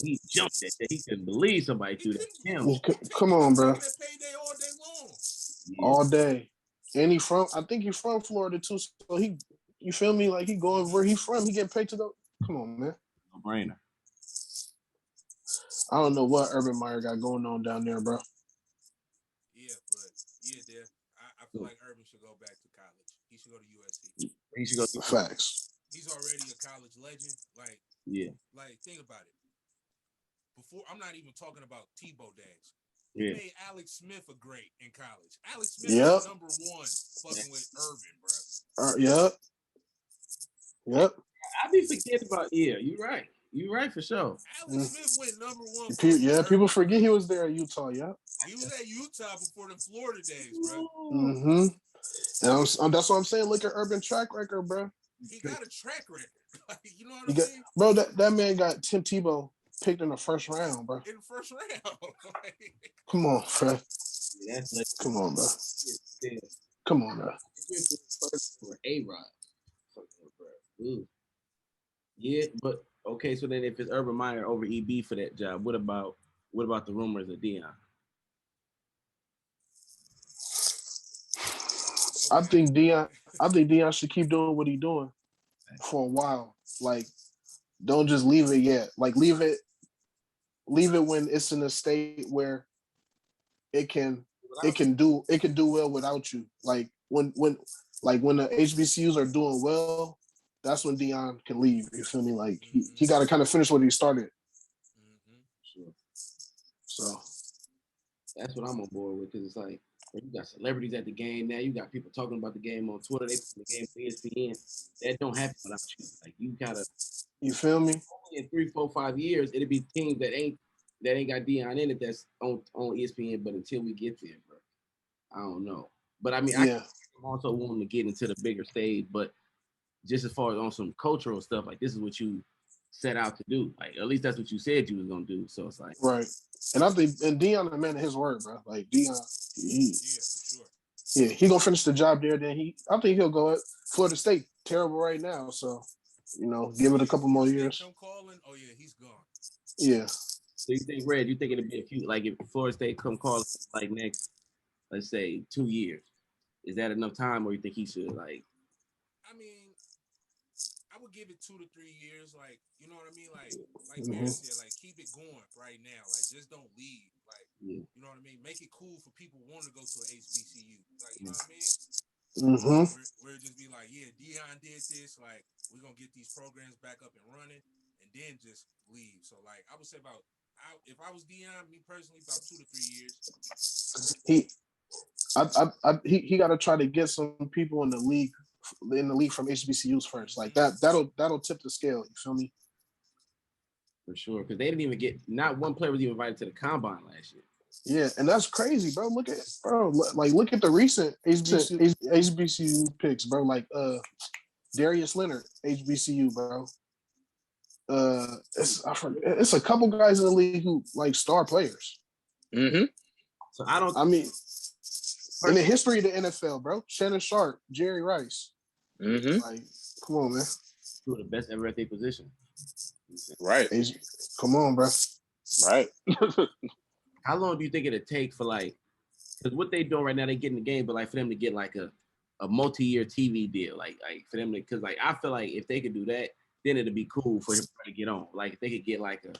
He jumped at that. He couldn't believe somebody threw that. Come on, bro. That payday all day long. Yeah. All day. And I think he's from Florida too. So you feel me? Like he going where he from. He getting paid to go. Come on, man. No brainer. I don't know what Urban Meyer got going on down there, bro. Yeah, but there. I feel like Urban should go back to college. He should go to USC. He should go to facts. He's already a college legend. Like, like think about it. Before, I'm not even talking about Tebow days. He made Alex Smith a great in college. Alex Smith was number one fucking with Urban, bro. Yep. I be forgetting about You're right. You're right for sure. Alex Smith went number one. People forget he was there at Utah. Yeah. He was at Utah before the Florida days, bro. Mm-hmm. And that's what I'm saying. Look at Urban track record, bro. He got a track record. Like, you know what I mean? Bro, that man got Tim Tebow picked in the first round, bro. In the first round. Come on, bro. Yeah, come on, bro. Come on, bro. For A-Rod. Yeah, but okay, so then if it's Urban Meyer over EB for that job, what about the rumors of Deion? I think Deion should keep doing what he's doing for a while. Like, don't just leave it yet. Like, leave it when it's in a state where it can do well without you. Like when the HBCUs are doing well, that's when Deion can leave. You feel me? Like he got to kind of finish what he started. Sure. So that's what I'm on board with, because it's like, you got celebrities at the game now. You got people talking about the game on Twitter. They put the game on ESPN. That don't happen without you. Like, you gotta. You feel me? In 3, 4, 5 years, it'll be teams that ain't got Deion in it that's on ESPN. But until we get there, bro, I don't know. But I mean, I'm also wanting to get into the bigger stage. But just as far as on some cultural stuff, like, this is what you set out to do. Like, at least that's what you said you was gonna do. So it's like, right. And I think Deion a man of his word, bro. Like Deion, he gonna finish the job there. Then I think he'll go at Florida State. Terrible right now, so give it a couple more years. Come calling. Oh yeah, he's gone. Yeah. So you think, Red? You think it'll be a few? Like, if Florida State come calling like next, let's say 2 years, is that enough time, or you think he should like? I mean, I would give it 2 to 3 years. Like, you know what I mean? Like Bear said, like, keep it going right now. Like, just don't leave. Like, you know what I mean? Make it cool for people wanting to go to an HBCU. Like, you know what I mean? We're just be like, yeah, Deion did this. Like, we're gonna get these programs back up and running, and then just leave. So, like, I would say if I was Deion, me personally, about 2 to 3 years. He got to try to get some people in the league from HBCUs first. Like that'll tip the scale. You feel me? For sure, because they didn't even not one player was even invited to the combine last year. Yeah, and that's crazy, bro. Look at the recent HBCU picks, bro. Like Darius Leonard, HBCU, bro. It's a couple guys in the league who like star players. Mm-hmm. So in the history of the NFL, bro, Shannon Sharp, Jerry Rice. Mm-hmm. Like, come on, man. Two of the best ever at their position. Right. Come on, bro. Right. How long do you think it'd take for, like, because what they doing right now, they get in the game, but like for them to get like a multi-year TV deal, like for them to, because like I feel like if they could do that, then it'd be cool for him to get on. Like if they could get like a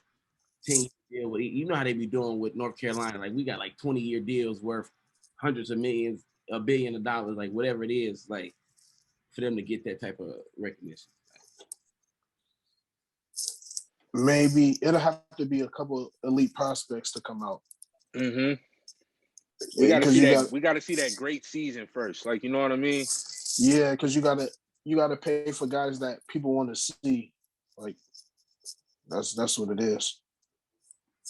10-year deal with, you know how they be doing with North Carolina, like we got like 20-year deals worth hundreds of millions, $1 billion, like whatever it is, like for them to get that type of recognition? Maybe it'll have to be a couple elite prospects to come out. Mm-hmm. We got to see that. We got to see that great season first. Like, you know what I mean? Yeah, because you gotta pay for guys that people want to see. Like, that's what it is.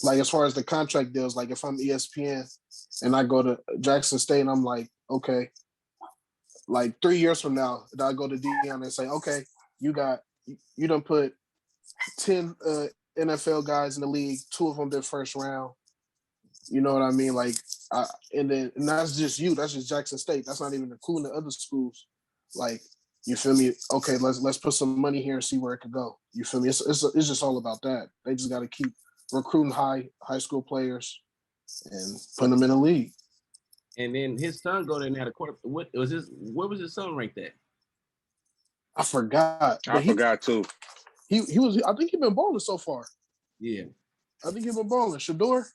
Like, as far as the contract deals, like if I'm ESPN and I go to Jackson State and I'm like, okay, like 3 years from now, I go to Dion and say, okay, you done put 10 NFL guys in the league, 2 of them did first round. You know what I mean? Like, and that's just you. That's just Jackson State. That's not even including the other schools. Like, you feel me? Okay, let's put some money here and see where it could go. You feel me? It's just all about that. They just got to keep recruiting high school players and putting them in the league. And then his son go there and had a quarter. What was his son ranked at? I forgot. I forgot too. He was. I think he's been balling so far. Yeah, I think he's been balling. Shador.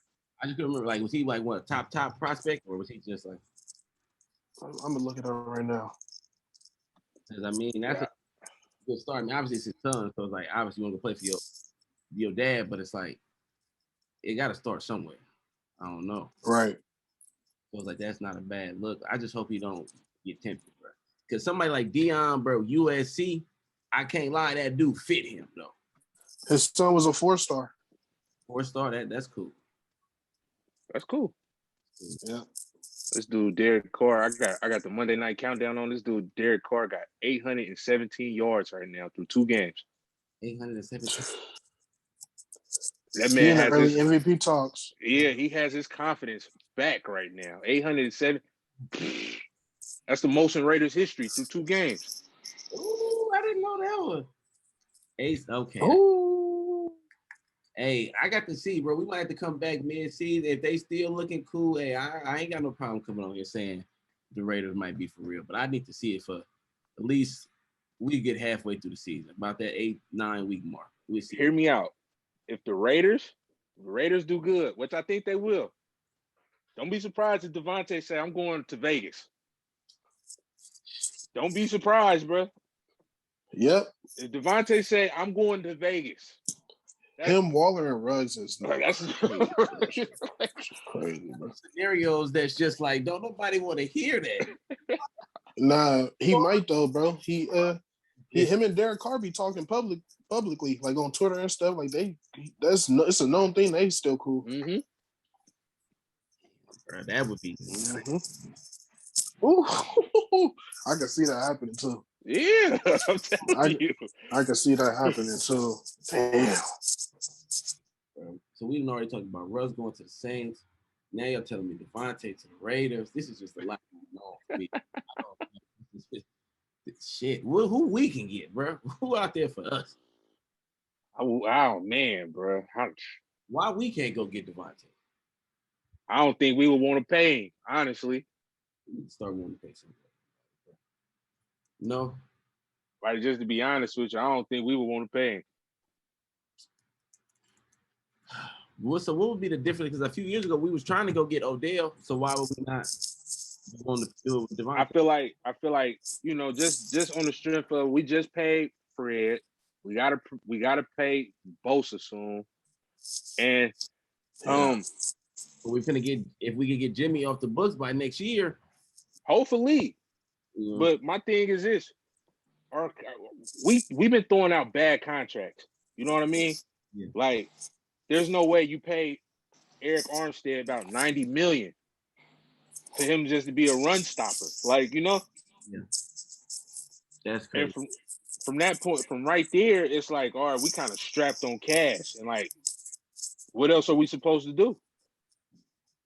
I just couldn't remember. Like, was he like what top prospect, or was he just like? I'm gonna look it up right now. Because I mean, that's a good start. I mean, obviously it's his son, so it's like obviously you want to play for your dad, but it's like it got to start somewhere. I don't know. Right. So it's like that's not a bad look. I just hope he don't get tempted, bro. Because somebody like Dion, bro, USC, I can't lie, that dude fit him though. His son was a 4-star. 4-star, that's cool. That's cool. Yeah. This dude, Derek Carr, I got the Monday night countdown on this dude. Derek Carr got 817 yards right now through 2 games. 817. That man has early MVP talks. Yeah, he has his confidence back right now. 807. That's the most in Raiders history through 2 games. Ooh, I didn't know that one. Ace, okay. Ooh. Hey, I got to see, bro. We might have to come back mid-season. If they still looking cool, hey, I ain't got no problem coming on here saying the Raiders might be for real. But I need to see it for at least we get halfway through the season, about that 8-9 week mark. We'll see. Hear me out. If the Raiders do good, which I think they will, don't be surprised if Devontae say, I'm going to Vegas. Don't be surprised, bro. Yep. If Devontae say, I'm going to Vegas. Him, Waller, and Ruggs is that's crazy, bro. Scenarios that's just like, don't nobody want to hear that. Nah, he might though, bro. Him and Derek Carr be talking publicly, like on Twitter and stuff. Like it's a known thing. They still cool. Mm-hmm. Bro, that would be. Mm-hmm. Ooh, I can see that happening too. Yeah, I'm telling you. I can see that happening too. Damn. So we already talked about Russ going to the Saints. Now you're telling me Devontae to the Raiders. This is just a lot for me. Shit, who we can get, bro? Who out there for us? Oh man, bro. Why we can't go get Devontae? I don't think we would want to pay him, honestly. We need to start wanting to pay something. No. Right, just to be honest with you, I don't think we would want to pay him. So what would be the difference? Because a few years ago we was trying to go get Odell. So why would we not want to do it with Devontae? I feel like just on the strength of we just paid Fred, we gotta pay Bosa soon, and we're gonna get if we can get Jimmy off the books by next year. Hopefully, but my thing is this: we've been throwing out bad contracts. You know what I mean? Yeah. Like, there's no way you pay Eric Armstead about $90 million for him just to be a run stopper. Like, you know? Yeah. That's crazy. And from that point, from right there, it's like, all right, we kind of strapped on cash. And like, what else are we supposed to do?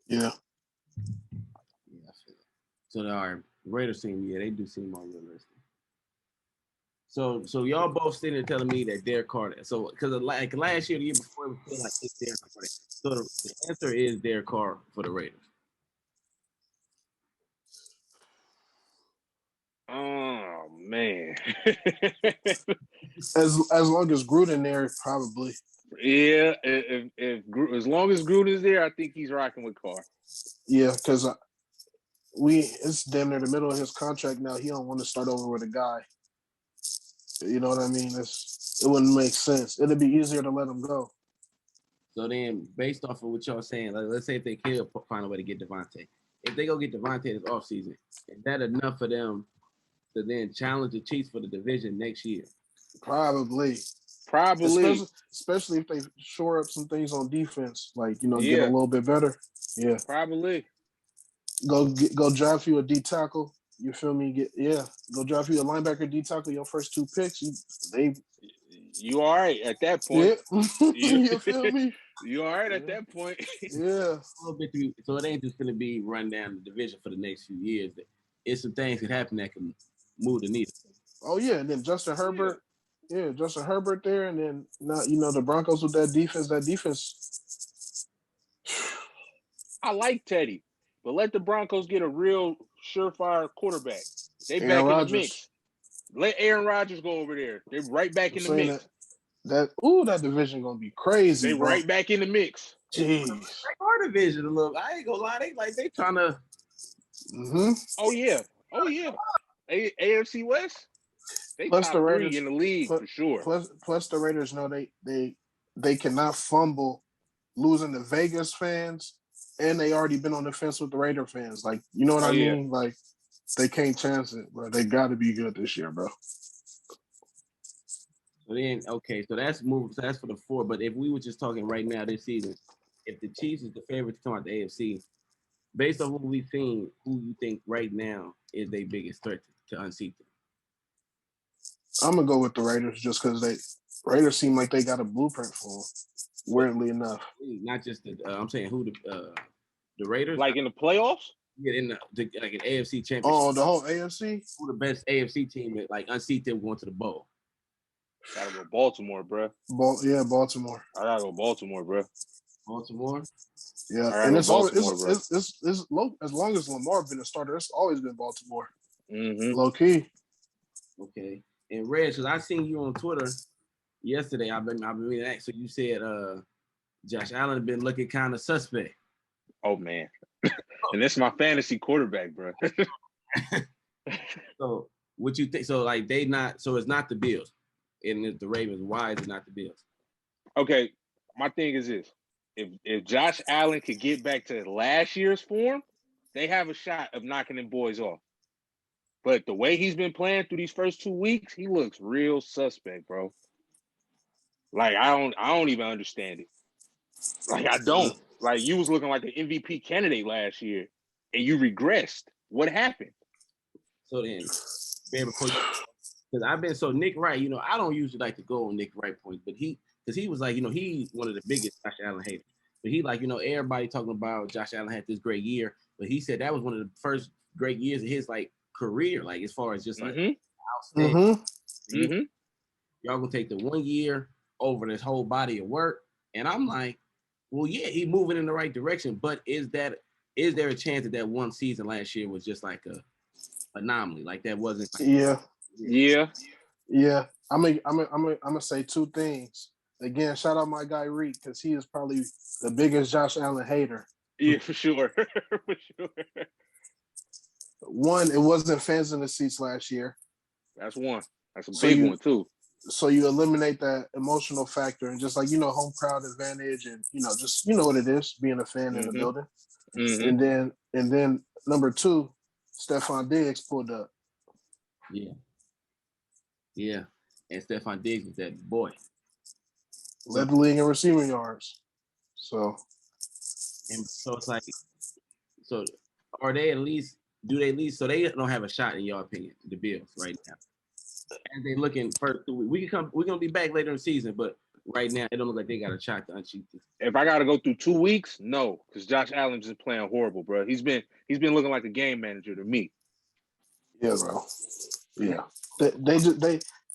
Yeah. So our Raiders team, they do seem more realistic. So y'all both sitting there telling me that Derek Carr. So because like last year, the year before, it was like it's Derek Carr. So the answer is Derek Carr for the Raiders. Oh man. as long as Gruden there, probably. Yeah, if as long as Gruden's there, I think he's rocking with Carr. Yeah, because it's damn near the middle of his contract now. He don't want to start over with a guy. You know what I mean? It wouldn't make sense. It'd be easier to let him go. So then, based off of what y'all saying, like, let's say if they could find a way to get Devontae, if they go get Devontae this offseason, is that enough for them to then challenge the Chiefs for the division next year? Probably. Especially if they shore up some things on defense, like, you know, get a little bit better. Yeah. Probably. Go draft you a D tackle. You feel me? Go draft you a linebacker D tackle. Your first 2 picks, you all right at that point. Yeah. You feel me? You all right at that point. Yeah. So it ain't just gonna be run down the division for the next few years. It's some things that happen that can move the needle. Oh yeah, and then Justin Herbert. Yeah, Justin Herbert there, and then now, you know, the Broncos with that defense. I like Teddy, but let the Broncos get a real surefire quarterback. They Aaron back Rodgers. In the mix. Let Aaron Rodgers go over there. They're right back in the mix. That division gonna be crazy. They right back in the mix. Jeez. Our division a little. I ain't gonna lie. They trying to. Mm-hmm. Oh yeah. AFC West. They plus top the Raiders, 3 in the league for sure. Plus the Raiders know they cannot fumble losing to Vegas fans, and they already been on the fence with the Raider fans. Like, you know what I mean? Like, they can't chance it, bro. They got to be good this year, bro. So then, okay, so that's for the 4. But if we were just talking right now this season, if the Chiefs is the favorite to come out the AFC, based on what we've seen, who you think right now is their biggest threat to unseat them? I'm gonna go with the Raiders just because Raiders seem like they got a blueprint for them. Weirdly enough, not just I'm saying who the Raiders, like in the playoffs. Yeah, in like an AFC championship. Oh, the whole AFC. Who the best AFC team that like unseat them going to the bowl? Gotta go Baltimore, bro. Baltimore. I gotta go Baltimore, bro. Baltimore. Yeah, and it's always it's low, as long as Lamar been a starter, it's always been Baltimore. Mm-hmm. Low key. Okay, and Reg, because I seen you on Twitter yesterday. I've been reading that. So you said Josh Allen been looking kind of suspect. Oh man, and that's my fantasy quarterback, bro. So what you think? So like they not? So it's not the Bills, and it's the Ravens. Why is it not the Bills? Okay, my thing is this: if Josh Allen could get back to last year's form, they have a shot of knocking them boys off. But the way he's been playing through these first 2 weeks, he looks real suspect, bro. Like I don't even understand it. Like I don't. Like you was looking like an MVP candidate last year, and you regressed. What happened? So then, because I've been Nick Wright. You know, I don't usually like to go on Nick Wright points, but he was like, you know, he's one of the biggest Josh Allen haters. But he like, you know, everybody talking about Josh Allen had this great year, but he said that was one of the first great years of his like career, like as far as just like outstanding. Y'all gonna take the 1 year over this whole body of work, and I'm like, well, yeah, he's moving in the right direction, but is there a chance that one season last year was just like a anomaly, like that wasn't? Like, yeah. I'm gonna say 2 things. Again, shout out my guy Reek because he is probably the biggest Josh Allen hater. Yeah, for sure. For sure. One, it wasn't fans in the seats last year. That's one. That's a big one too. So you eliminate that emotional factor and just like, you know, home crowd advantage and, you know, just, you know what it is, being a fan in the building. And then number 2, Stephon Diggs pulled up. Yeah. And Stephon Diggs is that boy. Led the league in receiving yards. So it's like, so are they at least, so they don't have a shot in your opinion, the Bills right now? And they looking first. We're gonna be back later in the season, but right now it don't look like they got a shot to unseat this. If I gotta go through 2 weeks, no, because Josh Allen's just playing horrible, bro. He's been looking like a game manager to me. Yeah, bro. Yeah.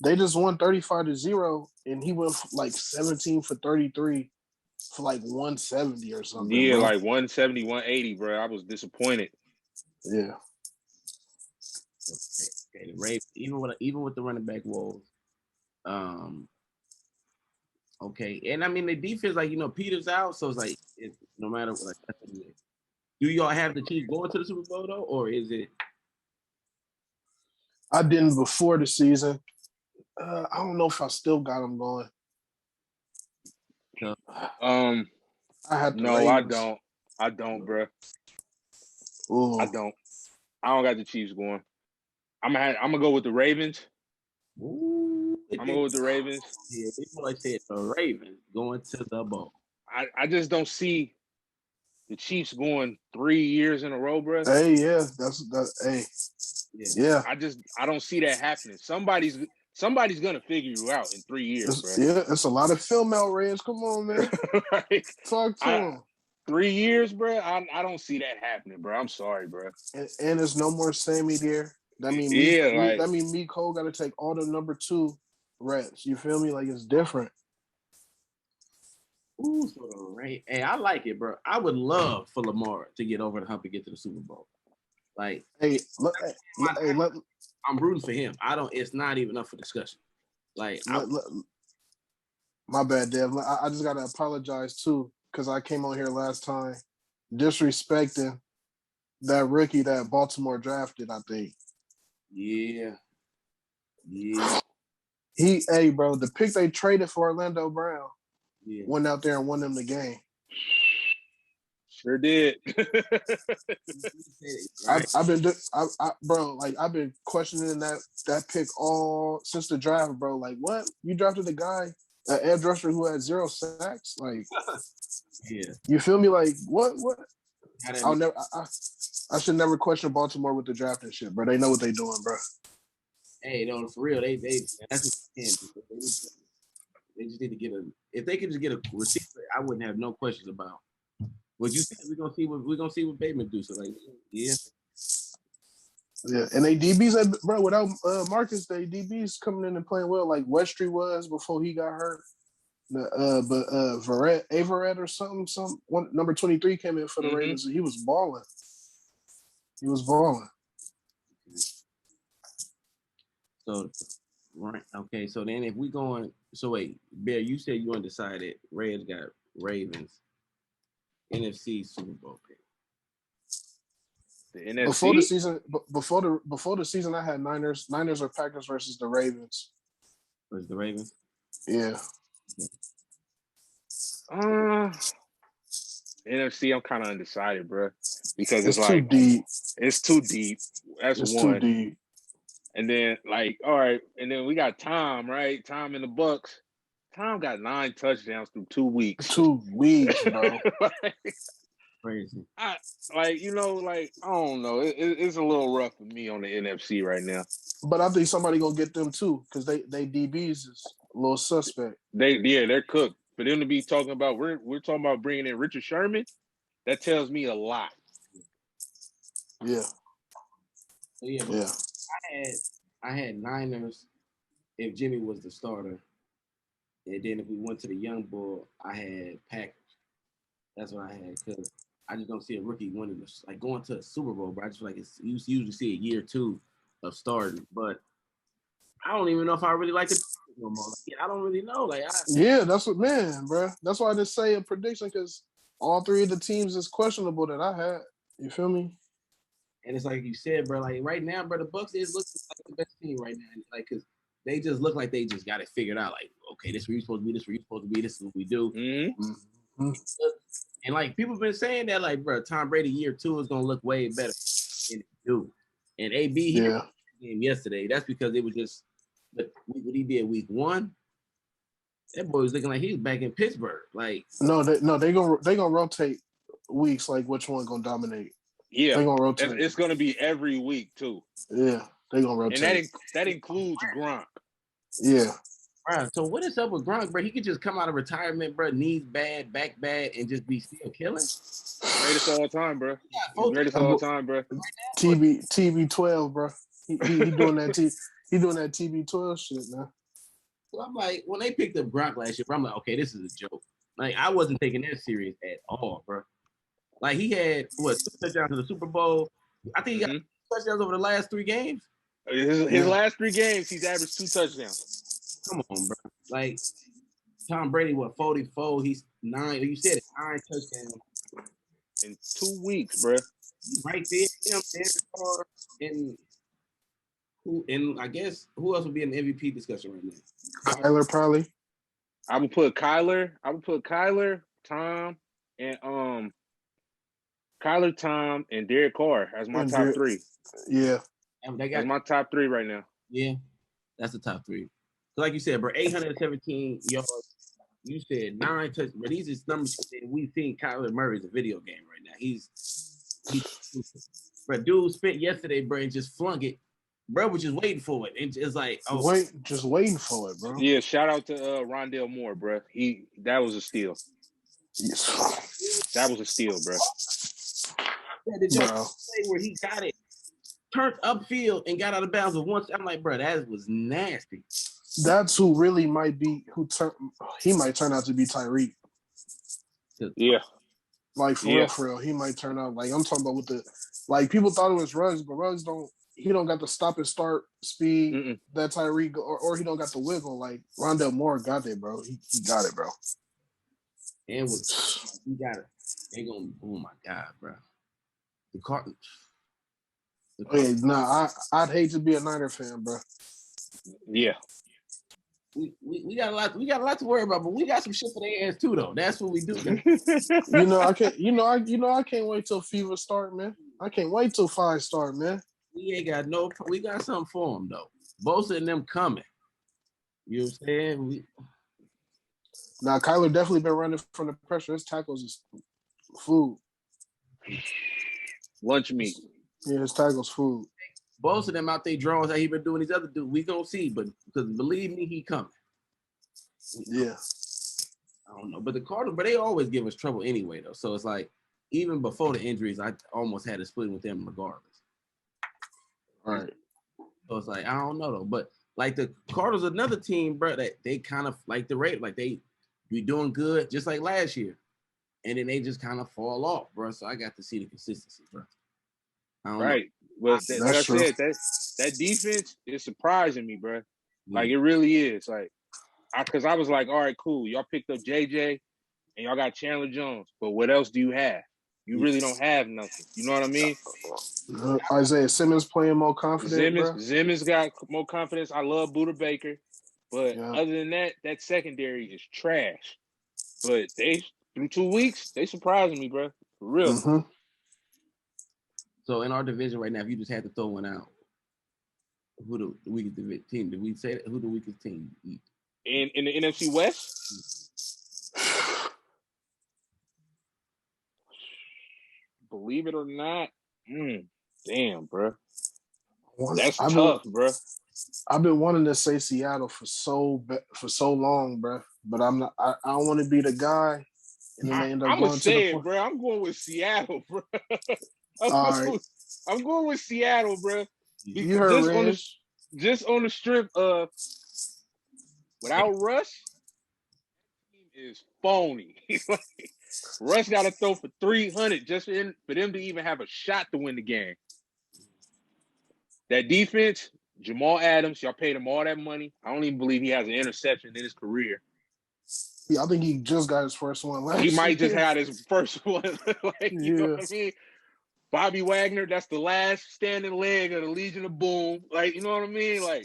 They just won 35-0, and he went like 17 for 33 for like 170 or something. Yeah, bro. like 170, 180, bro. I was disappointed. Yeah. Okay, the Ravens, even with the running back woes, okay, and I mean the defense, like, you know, Peter's out, so it's like no matter what, like, that's what it is. Do y'all have the Chiefs going to the Super Bowl though, or is it? I didn't before the season. I don't know if I still got them going. No. I had the No, Ravens. I don't, bro. Ooh. I don't got the Chiefs going. I'm gonna go with the Ravens. Ooh, I'm gonna go with the Ravens. Yeah, people like said the Ravens going to the bowl. I just don't see the Chiefs going 3 years in a row, bro. Hey, yeah, hey, yeah. I don't see that happening. Somebody's gonna figure you out in 3 years, bro. Yeah, it's a lot of film outrage. Come on, man. Like, Talk to him. 3 years, bro. I don't see that happening, bro. I'm sorry, bro. And there's no more Sammy there. That mean me Cole got to take all the number 2 reps. You feel me? Like it's different. Ooh, so the right. Hey, I like it, bro. I would love for Lamar to get over the hump and get to the Super Bowl. Like, hey, I'm rooting for him. It's not even up for discussion. Like, my bad, Dev. I just gotta apologize too because I came on here last time disrespecting that rookie that Baltimore drafted. I think. Yeah. Hey, bro, the pick they traded for Orlando Brown went out there and won them the game. Sure did. I've been questioning that pick all since the draft, bro. Like, what? You drafted a guy, an edge rusher who had 0 sacks? Like, yeah. You feel me? Like, what? I should never question Baltimore with the draft and shit, bro. They know what they doing, bro. Hey, no, for real, that's what they can do. They just need to get if they could just get a receiver, I wouldn't have no questions about what you said. We're gonna see what Bateman do. So like, yeah. Yeah, and they DBs, bro, without Marcus, they DBs coming in and playing well, like Westry was before he got hurt. But Averett or something, number 23 came in for the Ravens. And he was balling. So, right, okay. So then, if we going, so wait, Bear, you said you undecided. Reds got Ravens, NFC Super Bowl pick. The NFC before the season, I had Niners or Packers versus the Ravens. Versus the Ravens. Yeah. NFC, I'm kind of undecided, bro, because it's too like deep. It's too deep. That's it's one. Too deep. And then all right, and then we got Tom, right? Tom in the Bucks. Tom got 9 touchdowns through 2 weeks. 2 weeks, bro. Crazy. I don't know. It's a little rough for me on the NFC right now. But I think somebody gonna get them too, because they DBs is a little suspect. They're cooked. For them to be talking about we're talking about bringing in Richard Sherman, that tells me a lot. Yeah. Yeah. I had Niners if Jimmy was the starter, and then if we went to the young bull, I had Packers. That's what I had because I just don't see a rookie winning going to a Super Bowl, bro. I just feel like you usually see a year or 2 of starting, but I don't even know if I really like it no more. I don't really know. That's what, man, bro. That's why I just say a prediction because all 3 of the teams is questionable that I had. You feel me? And it's like you said, bro. Like right now, bro, the Bucks is looking like the best team right now. Like, cause they just look like they just got it figured out. Like, okay, this is where you're supposed to be. This is where you're supposed to be. This is what we do. Mm-hmm. And like people have been saying that, like, bro, Tom Brady year 2 is gonna look way better than it do. And AB game yesterday. That's because it was just what he did week 1. That boy was looking like he was back in Pittsburgh. Like, they gonna rotate weeks. Like, which one gonna dominate? Yeah, they gonna rotate. It's gonna be every week too. Yeah, they gonna rotate, and that includes Gronk. Yeah. Bro, so what is up with Gronk, bro? He could just come out of retirement, bro, knees bad, back bad, and just be still killing. Greatest all time, bro. Greatest all time, bro. TB12, bro. He doing that he doing that TB12 shit, man. Well, I'm like, when they picked up Gronk last year, bro, I'm like, okay, this is a joke. Like, I wasn't taking that serious at all, bro. Like, he had 2 touchdowns to the Super Bowl. I think he got touchdowns over the last 3 games. His last 3 games, he's averaged 2 touchdowns. Come on, bro. Like, Tom Brady, 44? He's 9. You said it, 9 touchdowns. in 2 weeks, bro. Right there, him, Derek Carr, and I guess who else would be in the MVP discussion right now? Kyler probably. I would put Kyler, Tom, and Kyler, Tom, and Derek Carr as my top three. Yeah. That's my top three right now. Yeah, that's the top three. So like you said, bro, 817 yards. You said 9 touchdowns, but these is numbers we've seen. Kyler Murray's a video game right now. He's but dude spent yesterday, bro, and just flung it. Bro was just waiting for it. And it's like, just waiting for it, bro. Yeah, shout out to Rondale Moore, bro. That was a steal. Yes. That was a steal, bro. Yeah, the joke play where he got it, turned upfield and got out of bounds with one. I'm like, bro, that was nasty. That's who really might be he might turn out to be Tyreek. Yeah. Like for real, he might turn out like I'm talking about with the like people thought it was Ruggs, but Ruggs don't got the stop and start speed that Tyreek or he don't got the wiggle. Like Rondale Moore got it, bro. He got it, bro. And he got it. They gonna oh my God, bro. The Cardinals. Hey, I'd hate to be a Niner fan, bro. Yeah. We got a lot to worry about, but we got some shit for their ass too, though. That's what we do. I can't wait till Fever start, man. I can't wait till 5 start, man. We got something for them though. Both of them coming. You know what I'm saying? Now Kyler definitely been running from the pressure. His tackles is food. Lunch meat. Yeah, his tackles food. Both of them out there drawing how he been doing these other dudes. We gonna see, but because believe me, he coming. Yeah. I don't know, but the Cardinals, but they always give us trouble anyway, though. So it's like even before the injuries, I almost had to split with them regardless. All right. So it's like I don't know though, but like the Cardinals, another team, bro, that they kind of like the rate, like they be doing good just like last year, and then they just kind of fall off, bro. So I got to see the consistency, bro. Right. Know. Well, like I said, that defense is surprising me, bro. Like it really is. Like, because I was like, all right, cool. Y'all picked up JJ, and y'all got Chandler Jones, but what else do you have? You really don't have nothing. You know what I mean? Isaiah Simmons playing more confident, bro. Simmons got more confidence. I love Buda Baker, but other than that, that secondary is trash. But they through 2 weeks, they surprising me, bro. For real. Mm-hmm. So in our division right now, if you just had to throw one out, who the weakest team? Did we say that? Who the weakest team? In the NFC West? Believe it or not, damn, bro. That's tough, bro. I've been wanting to say Seattle for so long, bro. But I'm not. I don't want to be the guy, and then they end up going to the point. Bro. I'm going with Seattle, bro. I'm going with Seattle, bro. You heard Reg. Just on the strip of without Russ, team is phony. Russ got to throw for 300 just for them to even have a shot to win the game. That defense, Jamal Adams, y'all paid him all that money. I don't even believe he has an interception in his career. Yeah, I think he just got his first one last year. He might just have his first one. You know what I mean? Bobby Wagner, that's the last standing leg of the Legion of Boom. Like, you know what I mean? Like,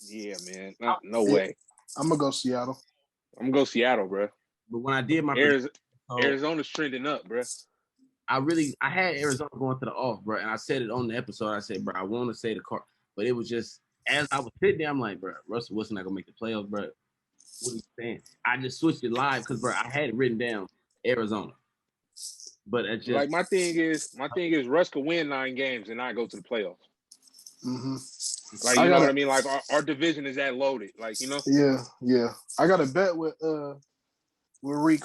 yeah, man. No way. I'm going to go Seattle. I'm going to go Seattle, bro. But when I did my Arizona's trending up, bro. I had Arizona going to the off, bro. And I said it on the episode. I said, bro, I want to say the car. But it was just, as I was sitting there, I'm like, bro, Russell Wilson not going to make the playoffs, bro. What are you saying? I just switched it live because, bro, I had it written down, Arizona. But it's just like my thing is Russ could win 9 games and not go to the playoffs. Mm-hmm. Like you know what I mean? Like our division is that loaded. Like, you know? Yeah. I got a bet with Reek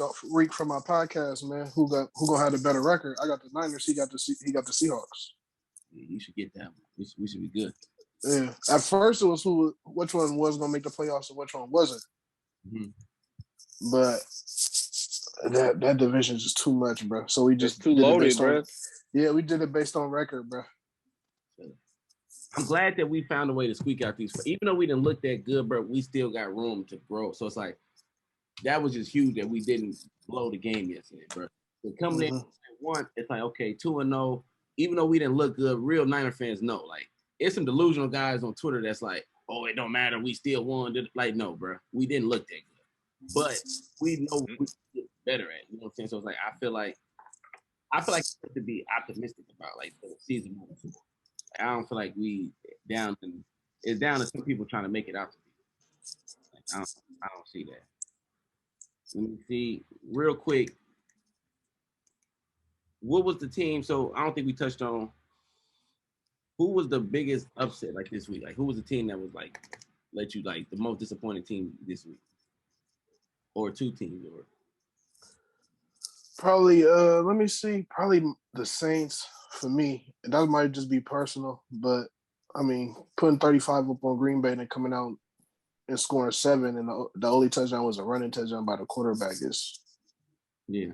from my podcast, man. Who gonna have the better record? I got the Niners. He got the Seahawks. Yeah, you should get that one. We should be good. Yeah. At first, it was which one was gonna make the playoffs and which one wasn't. Mm-hmm. But that division is just too much, bro. So we just too loaded, bro. Yeah, we did it based on record, bro. I'm glad that we found a way to squeak out these. Even though we didn't look that good, bro, we still got room to grow. So it's like that was just huge that we didn't blow the game yesterday, bro. So coming in one, it's like, okay, 2-0, even though we didn't look good, real Niner fans know. Like, it's some delusional guys on Twitter that's like, oh, it don't matter, we still won. Like, no, bro, we didn't look that good. But we know we get better at it. You know what I'm saying? So it's like, I feel like it's to be optimistic about, like, the season moving forward. I don't feel like it's down to some people trying to make it out to be. Like, I don't see that. Let me see real quick. What was the team? So I don't think we touched on who was the biggest upset like this week. Like, who was the team that was like let you like the most disappointing team this week, or two teams, or Probably, let me see. Probably the Saints for me. That might just be personal, but I mean, putting 35 up on Green Bay and then coming out and scoring 7, and the only touchdown was a running touchdown by the quarterback is. yeah.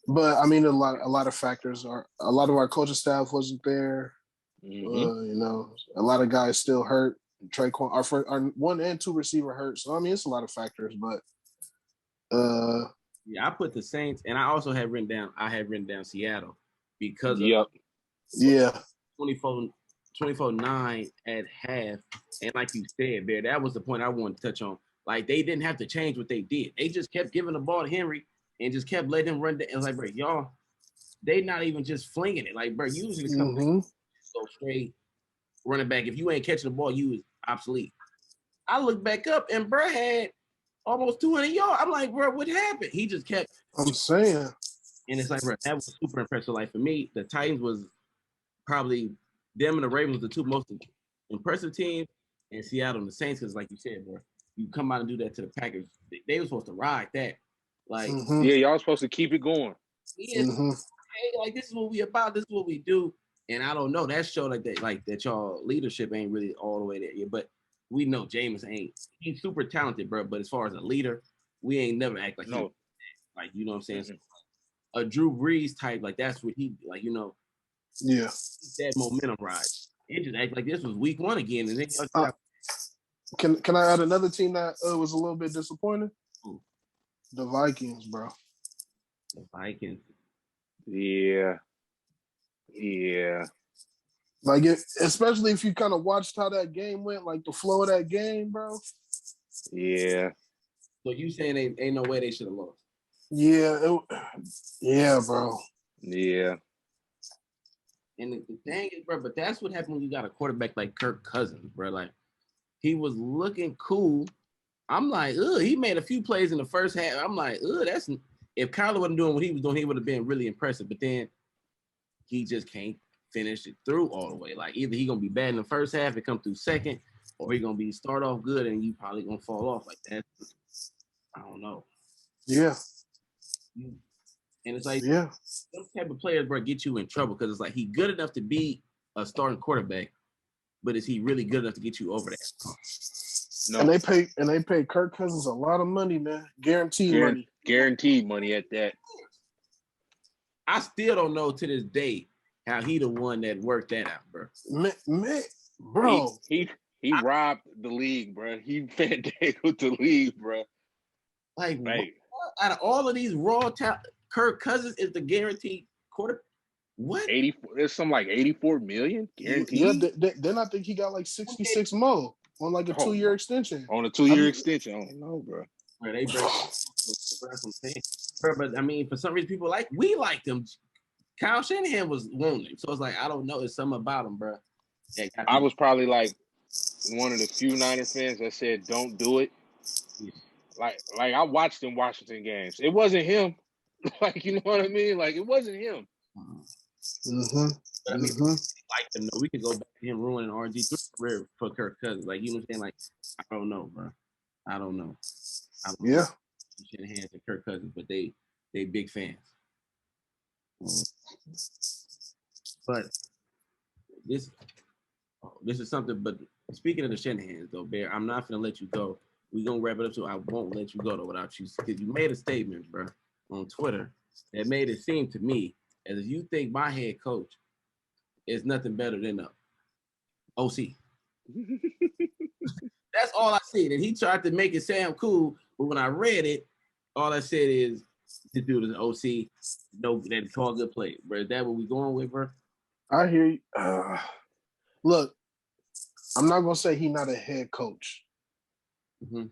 But I mean, a lot of factors are. A lot of our coaching staff wasn't there. You know, a lot of guys still hurt. Traquan, our 1 and 2 receiver hurt. So I mean, it's a lot of factors. But yeah, I put the Saints, and I also had written down Seattle because of 24-9 at half, and like you said, Bear, that was the point I wanted to touch on. Like, they didn't have to change what they did. They just kept giving the ball to Henry and just kept letting him run. It was like, bro, y'all, they not even just flinging it. Like, bro, usually come go straight running back. If you ain't catching the ball, you was obsolete. I look back up and bro had almost 200 yards. I'm like, bro, what happened? He just kept. I'm saying. And it's like, bro, that was super impressive. Like, for me, the Titans was probably them and the Ravens the two most impressive teams, and Seattle and the Saints, because like you said, bro, you come out and do that to the Packers. They were supposed to ride that. Like, yeah, y'all supposed to keep it going. Hey, like, this is what we about. This is what we do. And I don't know. That showed that y'all leadership ain't really all the way there yet. But we know Jameis he's super talented, bro. But as far as a leader, we ain't never act like no. Like, you know what I'm saying? So, a Drew Brees type, like, that's what he, like, you know. Yeah. That momentum ride. It just act like this was week 1 again. And then can I add another team that was a little bit disappointing? The Vikings, bro. The Vikings. Yeah. Like, especially if you kind of watched how that game went, like the flow of that game, bro. Yeah. So you saying ain't no way they should have lost? Yeah. Yeah, bro. Yeah. And the thing is, bro, but that's what happened when you got a quarterback like Kirk Cousins, bro. Like, he was looking cool. I'm like, he made a few plays in the first half. I'm like, that's if Kyler wasn't doing what he was doing, he would have been really impressive. But then he just can't finish it through all the way. Like, either he gonna be bad in the first half and come through second, or he gonna be start off good and you probably gonna fall off like that. I don't know. Yeah. And it's like, those type of players, bro, get you in trouble because it's like he good enough to be a starting quarterback, but is he really good enough to get you over that? No. And they pay Kirk Cousins a lot of money, man. Guaranteed money. Guaranteed money at that. I still don't know to this day how he the one that worked that out, bro. Man, bro. He robbed the league, bro. He fandangled the league, bro. Like out of all of these raw talent, Kirk Cousins is the guaranteed quarter. What? 84? There's some like 84 million guaranteed. Yeah, then I think he got like 66 more on like a 2-year extension. On a 2-year extension. I don't know, bro. Bro, they break. Bro, but I mean, for some reason, people we like them. Kyle Shanahan was wanting him, so it's like I don't know. It's something about him, bro. I was probably like one of the few Niner fans that said, "Don't do it." Yeah. Like I watched them Washington games. It wasn't him. Like, you know what I mean? Like, it wasn't him. But I mean, like them. We could go back to him ruining RG3 career for Kirk Cousins. Like, you know what I'm saying? Like, I don't know, bro. I don't know. Yeah. Shanahan and Kirk Cousins, but they big fans. But this is something. But speaking of the Shanahans, though, Bear, I'm not gonna let you go. We're gonna wrap it up, so I won't let you go though without you, because you made a statement, bro, on Twitter that made it seem to me as if you think my head coach is nothing better than the OC. That's all I see. And he tried to make it sound cool But when I read it, all I said is this dude is an OC. No, that's all good play. Bro, is that what we going with, bro? I hear you. Look, I'm not gonna say he's not a head coach. Mm-hmm.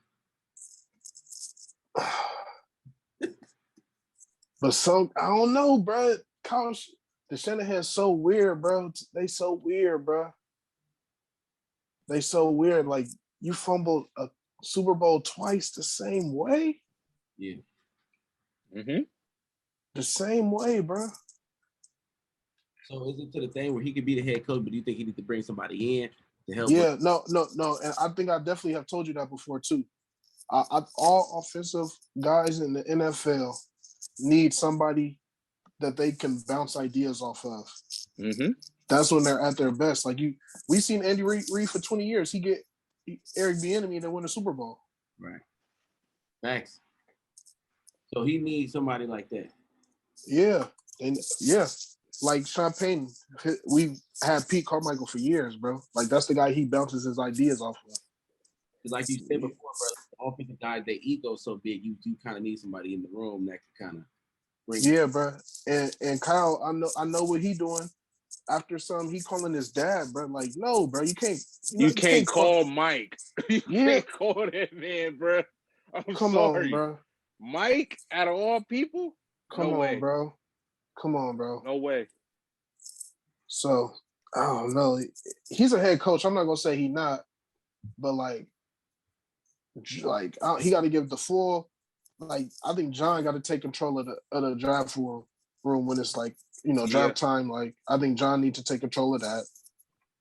But I don't know, bro. College, the Shanahan's so weird, bro. They so weird, bro. They so weird. Like, you fumbled a Super Bowl twice the same way? Yeah. Mm-hmm. The same way, bro. So is it to the thing where he could be the head coach, but do you think he needs to bring somebody in to help? Yeah, no. And I think I definitely have told you that before, too. All offensive guys in the NFL need somebody that they can bounce ideas off of. Mm-hmm. That's when they're at their best. Like we seen Andy Reid for 20 years. Eric Bieniemy to win a Super Bowl. Right. Thanks. So he needs somebody like that. Yeah, and yeah, like Sean Payton. We had Pete Carmichael for years, bro. Like that's the guy he bounces his ideas off of. Like you said before, bro, the offensive guys, their ego so big, you kind of need somebody in the room that can kind of bring. Yeah, bro. And Kyle, I know what he doing. After he calling his dad, bro. Like, no, bro, you can't. You can't call Mike. You Yeah. can't call that man, bro. I'm Come sorry, on, bro. Mike, out of all people, Come on, bro. Come on, bro. No way. So I don't know. He's a head coach. I'm not gonna say he not, but like he got to give the full. Like I think John got to take control of the draft room when it's like draft time. Like I think John needs to take control of that.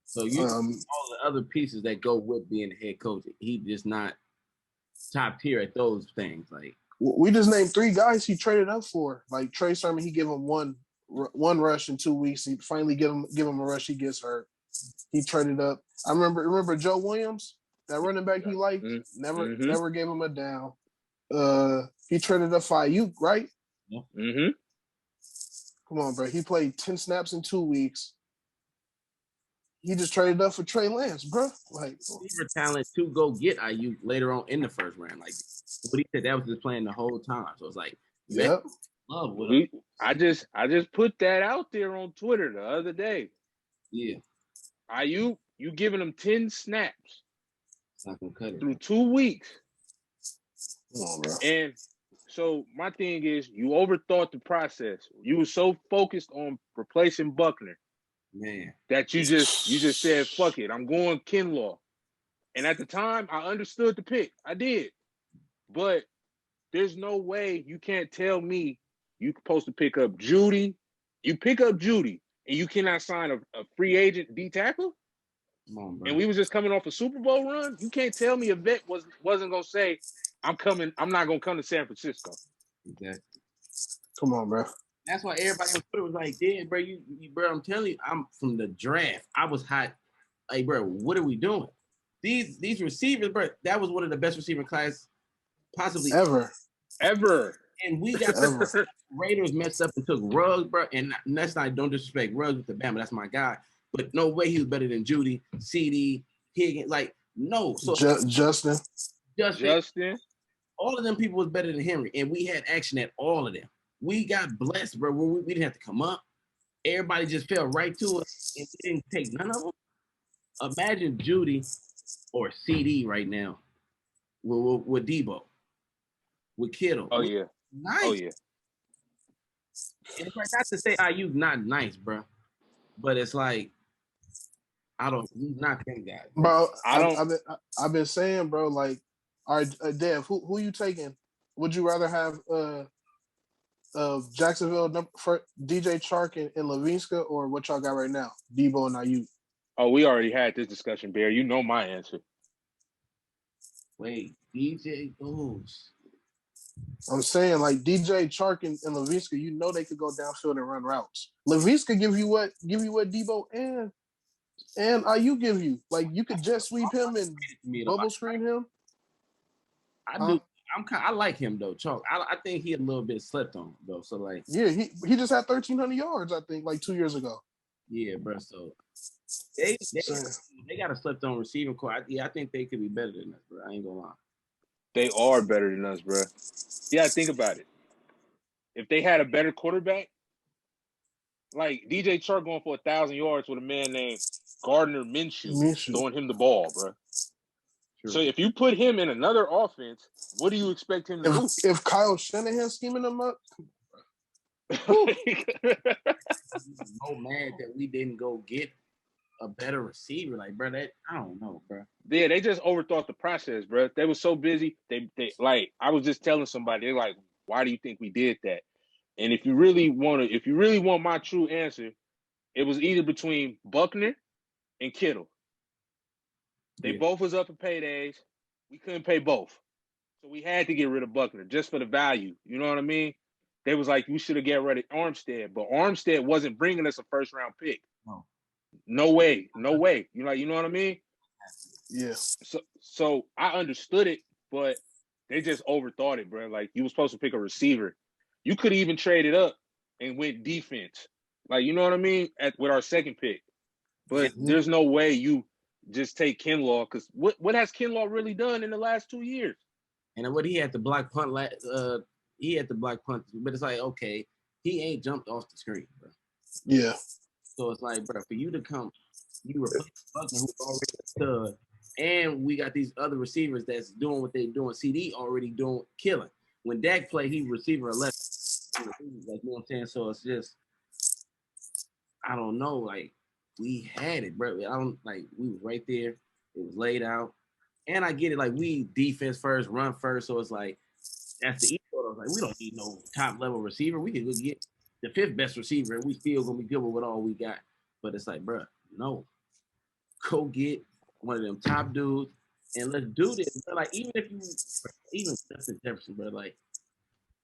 So you all the other pieces that go with being a head coach, he just not top tier at those things. Like we just named 3 guys he traded up for. Like Trey Sermon, he gave him one rush in 2 weeks. He finally give him a rush. He gets hurt. He traded up. I remember Joe Williams, that running back he liked. Never gave him a down. He traded up for Ayuk, right? Yeah. Mm-hmm. Come on, bro. He played 10 snaps in 2 weeks. He just traded up for Trey Lance, bro. Like receiver talent to go get Ayuk later on in the first round. Like what he said, that was his plan the whole time. So it's like, yep. Love with him. I just put that out there on Twitter the other day. Yeah. Ayuk, you giving him 10 snaps. It's not gonna cut it through 2 weeks. Come on, bro. And so my thing is, you overthought the process. You were so focused on replacing Buckner, man, that you just said, "Fuck it, I'm going Kinlaw." And at the time, I understood the pick. I did, but there's no way you can't tell me you're supposed to pick up Judy. You pick up Judy, and you cannot sign a free agent D tackle. Come on, bro. And we was just coming off a Super Bowl run. You can't tell me a vet wasn't gonna say, I'm not gonna come to San Francisco. Exactly. Come on, bro. That's why everybody on Twitter was like, "Yeah, bro, bro, I'm telling you, I'm from the draft. I was hot. Like, bro, what are we doing? These receivers, bro, that was one of the best receiver class possibly ever. And we got the Raiders messed up and took Ruggs, bro. And that's not, don't disrespect Ruggs with the Bama. That's my guy. But no way he was better than Judy, CD, Higgins. Like, no. So Justin. All of them people was better than Henry. And we had action at all of them. We got blessed, bro. We didn't have to come up. Everybody just fell right to us and we didn't take none of them. Imagine Judy or CD right now with Debo, with Kittle. Oh, yeah. Nice. Oh, yeah. And it's like, not to say IU's not nice, bro. But it's like, he's not them guys. Bro, I've been saying, bro, like, all right, Dev, who you taking? Would you rather have Jacksonville for DJ Chark and Levinska, or what y'all got right now? Debo and Ayuk. Oh, we already had this discussion, Bear. You know my answer. Wait, DJ goes. I'm saying, like, DJ Chark and Levinska, you know they could go downfield and run routes. Levinska give you what Debo and Ayuk give you. Like, you could jet sweep him and bubble screen him. I do. I like him though, Chalk. I think he a little bit slept on though. So like, yeah, he just had 1,300 yards, I think, like 2 years ago. Yeah, bro. So they got a slept on receiving core. I think they could be better than us, bro. I ain't gonna lie. They are better than us, bro. Yeah, think about it. If they had a better quarterback, like DJ Chark going for 1,000 yards with a man named Gardner Minshew throwing him the ball, bro. True. So if you put him in another offense, what do you expect him to do? If Kyle Shanahan scheming them up, So mad that we didn't go get a better receiver. Like, bro, that I don't know, bro. Yeah, they just overthought the process, bro. They were so busy. They like I was just telling somebody, they're like, why do you think we did that? And if you really want my true answer, it was either between Buckner and Kittle. They both was up for paydays. We couldn't pay both. So we had to get rid of Buckner just for the value. You know what I mean? They was like, we should have get rid of Armstead, but Armstead wasn't bringing us a first round pick. No way. You know what I mean? yeah. So I understood it, but they just overthought it, bro. Like you were supposed to pick a receiver. You could even trade it up and went defense. Like, you know what I mean? With our second pick. But there's no way you just take Kinlaw, because what has Kinlaw really done in the last 2 years? And what he had the block punt, he had the block punt, but it's like, okay, he ain't jumped off the screen, bro. Yeah. So it's like, bro, for you to come, you replace Buckner, who's already a stud, and we got these other receivers that's doing what they're doing. CD already doing killing. When Dak played, he receiver 11. Like, you know what I'm saying? So it's just, I don't know. Like, we had it, bro. We was right there. It was laid out. And I get it. Like, we defense first, run first. So it's like, that's the ego. Like, we don't need no top level receiver. We can go get the 5th best receiver, and we still gonna be good with all we got. But it's like, bro, no. Go get one of them top dudes and let's do this. Bro. Like, even Justin Jefferson, bro, like,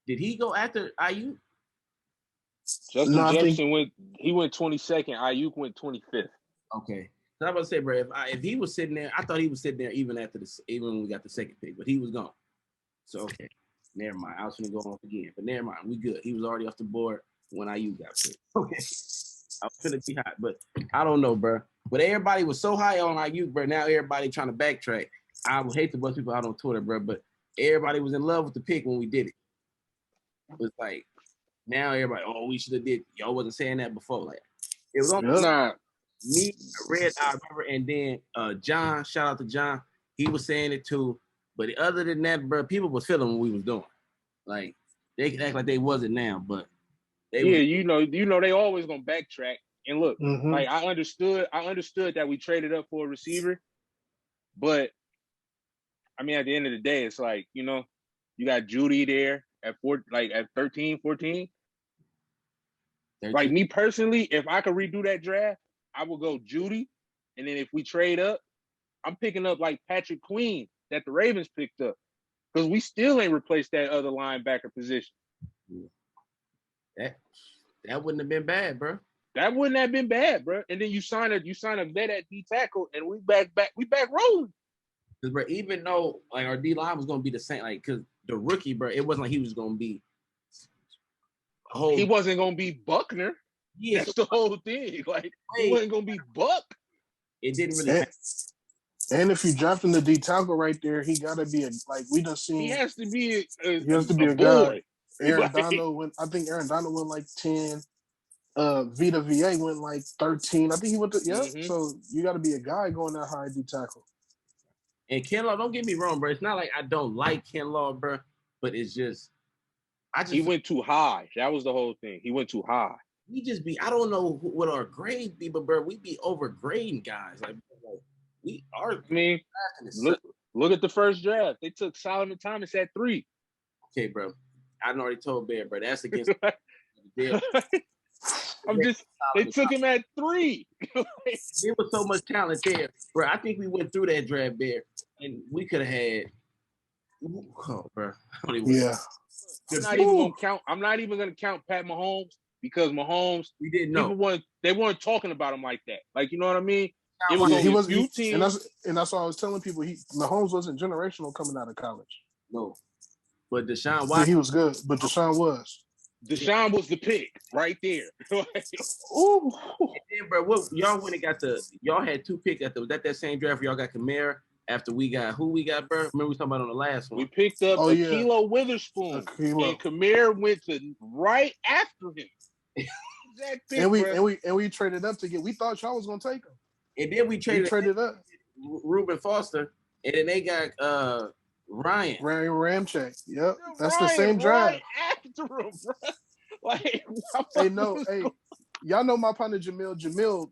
did he go after IU? Justin Jefferson went 22nd. Ayuk went 25th. Okay. So I was about to say, bro, if he was sitting there, I thought he was sitting there even when we got the second pick, but he was gone. So okay, never mind. I was gonna go off again, but never mind. We good. He was already off the board when IU got picked. Okay. I was gonna be hot, but I don't know, bro. But everybody was so high on IU, bro. Now everybody trying to backtrack. I would hate to bust people out on Twitter, bro, but everybody was in love with the pick when we did it. It was like, now everybody, we should have did. Y'all wasn't saying that before. Like, it was on me, Red, I remember, and then John, shout out to John, he was saying it too. But other than that, bro, people was feeling what we was doing. Like, they can act like they wasn't now, but you know, they always gonna backtrack. And look, like I understood that we traded up for a receiver, but I mean, at the end of the day, it's like, you know, you got Judy there at 13, 14. 13. Like, me personally, if I could redo that draft, I would go Judy, and then if we trade up, I'm picking up like Patrick Queen that the Ravens picked up, because we still ain't replaced that other linebacker position. That wouldn't have been bad, bro. That wouldn't have been bad, bro. And then you sign a vet at D tackle, and we back rolling. Because, bro, even though like our D line was gonna be the same, like, because the rookie, bro, it wasn't like he was gonna be. He wasn't gonna be Buckner. Yeah, that's the whole thing. Like, he wasn't gonna be Buck. It didn't really. And if you dropped in the D tackle right there, he gotta be we done seen. He has to be a guy. Aaron Donald went. I think Aaron Donald went like 10. Vita VA went like 13. I think he went to So you got to be a guy going that high D tackle. And Kinlaw, don't get me wrong, bro. It's not like I don't like Kinlaw, bro, but it's just he went too high. That was the whole thing. He went too high. I don't know what our grade be, but bro, we be overgrading guys. Like we are. I mean, look at the first draft. They took Solomon Thomas at 3. Okay, bro. I already told Bear, bro. That's against Bear. They took him at 3. There was so much talent there, bro. I think we went through that draft, Bear, and we could have had. Bro. I'm not even gonna count Pat Mahomes, because Mahomes, we didn't know. They weren't talking about him like that. Like, you know what I mean? It was he was few teams, and that's why I was telling people Mahomes wasn't generational coming out of college. No, but Deshaun Watson, he was good, but Deshaun was. Deshaun was the pick right there. Ooh. And then, bro, y'all when it got y'all had 2 picks was that same draft where y'all got Kamara after we got who we got, bro? Remember we talking about on the last one? We picked up yeah. Kilo Witherspoon, and Kamir went to right after him. That pick, and we traded up to get. We thought y'all was gonna take him, and then we traded up. Reuben Foster, and then they got Ryan Ramczyk. Yep, that's Ryan, the same draft. right after him, bro. Like, hey, y'all know my partner Jamil. Jamil,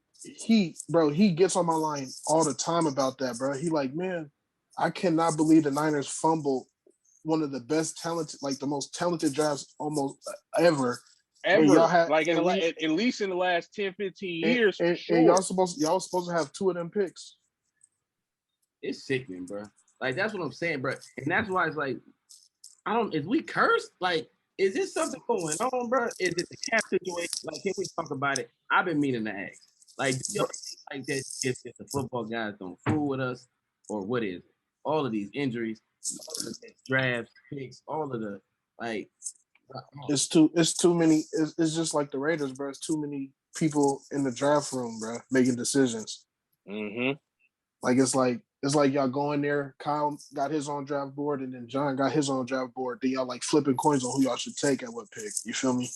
he gets on my line all the time about that, bro. He like, man, I cannot believe the Niners fumbled one of the best talented, like the most talented drafts almost ever. Y'all had, like at least in the last 10, 15 years. And y'all supposed to have 2 of them picks. It's sickening, bro. Like that's what I'm saying, bro. And that's why it's like, is we cursed? Like, is this something going on, bro? Is it the cap situation? Like, can we talk about it? I've been meaning to ask. Like, like that if the football guys don't fool with us, or what is it? All of these injuries, all of the drafts, picks, all of the like. It's too many. It's just like the Raiders, bro. It's too many people in the draft room, bro, making decisions. Mm-hmm. Like it's like y'all go in there. Kyle got his own draft board, and then John got his own draft board. Then y'all like flipping coins on who y'all should take at what pick. You feel me?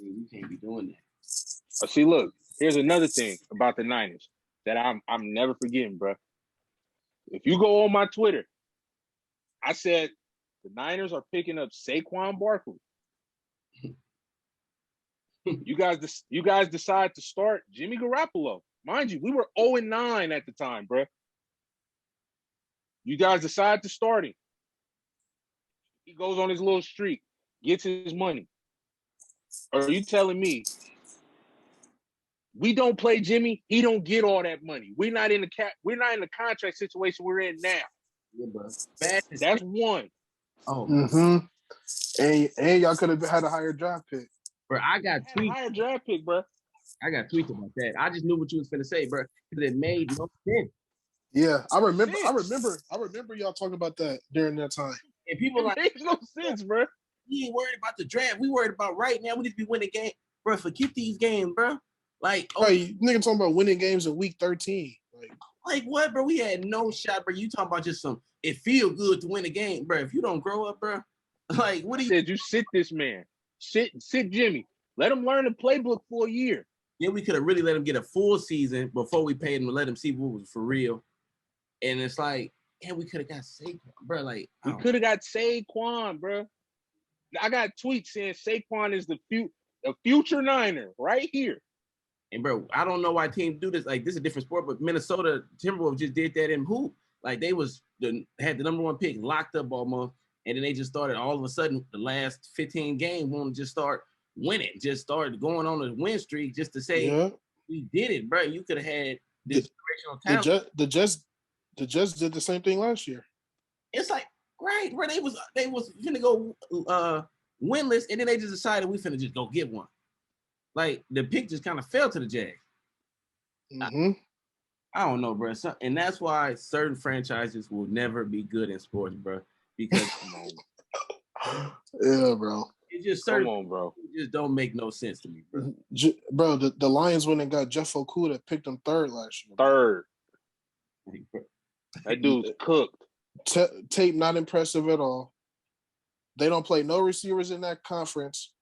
We can't be doing that. See, look, here's another thing about the Niners that I'm never forgetting, bro. If you go on my Twitter, I said the Niners are picking up Saquon Barkley. You guys decide to start Jimmy Garoppolo. Mind you, we were 0-9 at the time, bro. You guys decide to start him. He goes on his little streak, gets his money. Or are you telling me we don't play Jimmy, he don't get all that money? We're not in the contract situation we're in now. Yeah, bro. That's one. Oh, and y'all could have had a higher draft pick. Bro, I got tweets. Higher draft pick, bro. I got tweets about that. I just knew what you was gonna say, bro, because it made no sense. Yeah, I remember y'all talking about that during that time. And people like, it makes no sense, bro. We ain't worried about the draft. We worried about right now. We need to be winning game, bro. Forget these games, bro. Like, you nigga talking about winning games in week 13. Like what, bro? We had no shot, bro. You talking about just some? It feel good to win a game, bro. If you don't grow up, bro, like what do you? Said you sit this man, sit Jimmy. Let him learn the playbook for a year. Yeah, we could have really let him get a full season before we paid him to let him see what was for real. And it's like, yeah, we could have got Saquon, bro. Like we could have got Saquon, bro. I got tweets saying Saquon is the future Niner right here. And bro, I don't know why teams do this. Like this is a different sport, but Minnesota Timberwolves just did that in hoop. Like they had the number 1 pick locked up almost, and then they just started all of a sudden the last 15 games want to just start winning, just started going on a win streak just to say we did it, bro. You could have had this generational talent. The Jets did the same thing last year. It's like right, bro. They was finna go winless, and then they just decided we finna just go get one. Like the pick just kind of fell to the Jags. Mm-hmm. I don't know, bro. And that's why certain franchises will never be good in sports, bro. Because yeah, bro. It just come on, bro. It just don't make no sense to me, bro. Bro, the Lions went and got Jeff Okudah, picked him 3rd last year. 3rd. That dude's cooked. Tape not impressive at all. They don't play no receivers in that conference.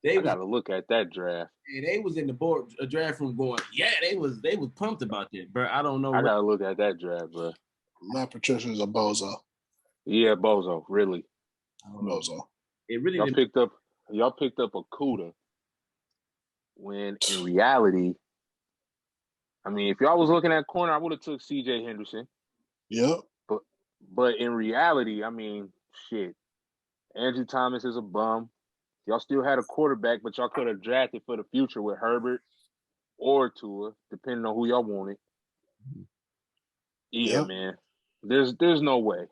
I gotta look at that draft. Yeah, they was in the draft room going, yeah, they was pumped about that, bro. I don't know. I gotta look at that draft, bro. Matt Patricia's a bozo. Yeah, bozo, really. Bozo. It really y'all picked up Okudah when in reality, I mean, if y'all was looking at corner, I would have took CJ Henderson. Yep. But in reality, I mean, shit. Andrew Thomas is a bum. Y'all still had a quarterback, but y'all could have drafted for the future with Herbert or Tua, depending on who y'all wanted. Yeah, man. There's no way.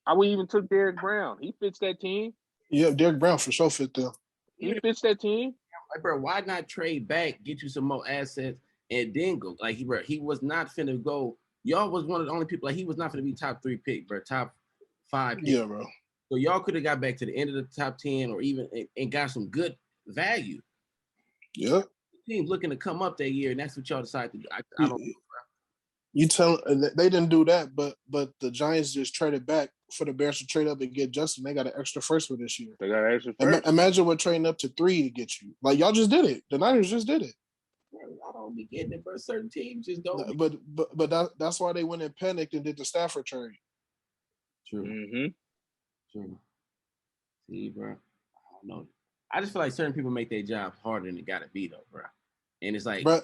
I would even took Derrick Brown. He fits that team. Yeah, Derrick Brown for sure fit them. He fits that team. Like, bro, why not trade back, get you some more assets, and then go? Like, he was not finna go. Y'all was one of the only people. Like, he was not finna be top 3 pick, bro. Top 5 pick. Yeah, bro. So y'all could have got back to the end of the top 10 or even and got some good value. Yeah. The team's looking to come up that year, and that's what y'all decided to do. I don't know, bro. You tell they didn't do that, but the Giants just traded back for the Bears to trade up and get Justin. They got an extra first for this year. They got an extra first. Imagine what trading up to 3 to get you. Like y'all just did it. The Niners just did it. I don't be getting it, but certain teams just don't. But that's why they went and panicked and did the Stafford trade. True. Mm-hmm. True. See, bro, I don't know. I just feel like certain people make their jobs harder than it gotta be, though, bro. And it's like, bro,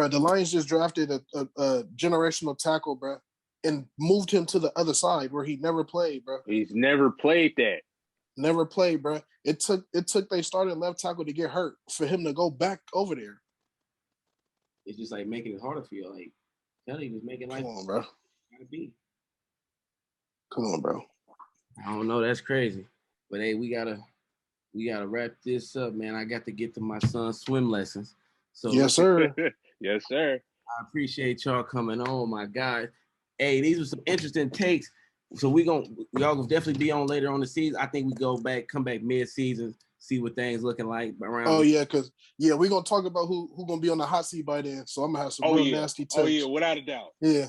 the Lions just drafted a generational tackle, bro, and moved him to the other side where he never played, bro. He's never played that. Never played, bro. It took they started left tackle to get hurt for him to go back over there. it's just like making it harder for you. Like, Kelly was making life. Come on, bro. Gotta be. Come on, bro. I don't know. That's crazy. But hey, we gotta wrap this up, man. I got to get to my son's swim lessons. So yes, sir. Yes, sir. I appreciate y'all coming on, my God. Hey, these were some interesting takes. So y'all gonna definitely be on later on the season. I think we come back mid-season, see what things looking like around. Oh yeah, we're gonna talk about who gonna be on the hot seat by then. So I'm gonna have some real nasty takes. Oh yeah, without a doubt. Yeah.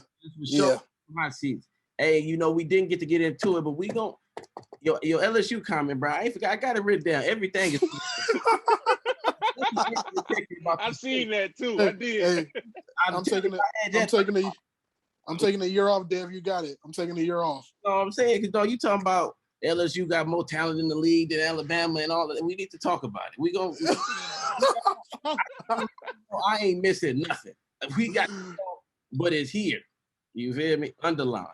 Hot seats. Hey, we didn't get to get into it, but we gon' your LSU comment, bro. I forgot. I got it written down. Everything is. I seen that too. I did. Hey, I'm taking a year off, Dev. You got it. I'm taking a year off. You know what I'm saying? Because you talking about LSU got more talent in the league than Alabama and all of that. We need to talk about it. We go. I ain't missing nothing. We got, but it's here. You feel me? Underline.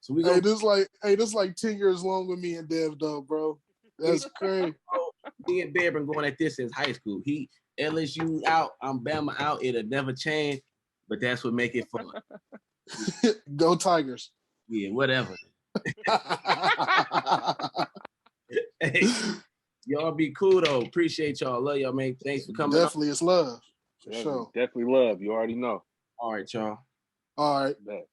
So we go. This like 10 years long with me and Dev, though, bro. That's crazy. Me and Bear been going at this since high school. LSU out, I'm Bama out. It'll never change, but that's what make it fun. Go Tigers. Yeah, whatever. Hey, y'all be cool though. Appreciate y'all. Love y'all, man. Thanks for coming. Definitely, it's love. For sure. Definitely love. You already know. All right, y'all. All right. Bet.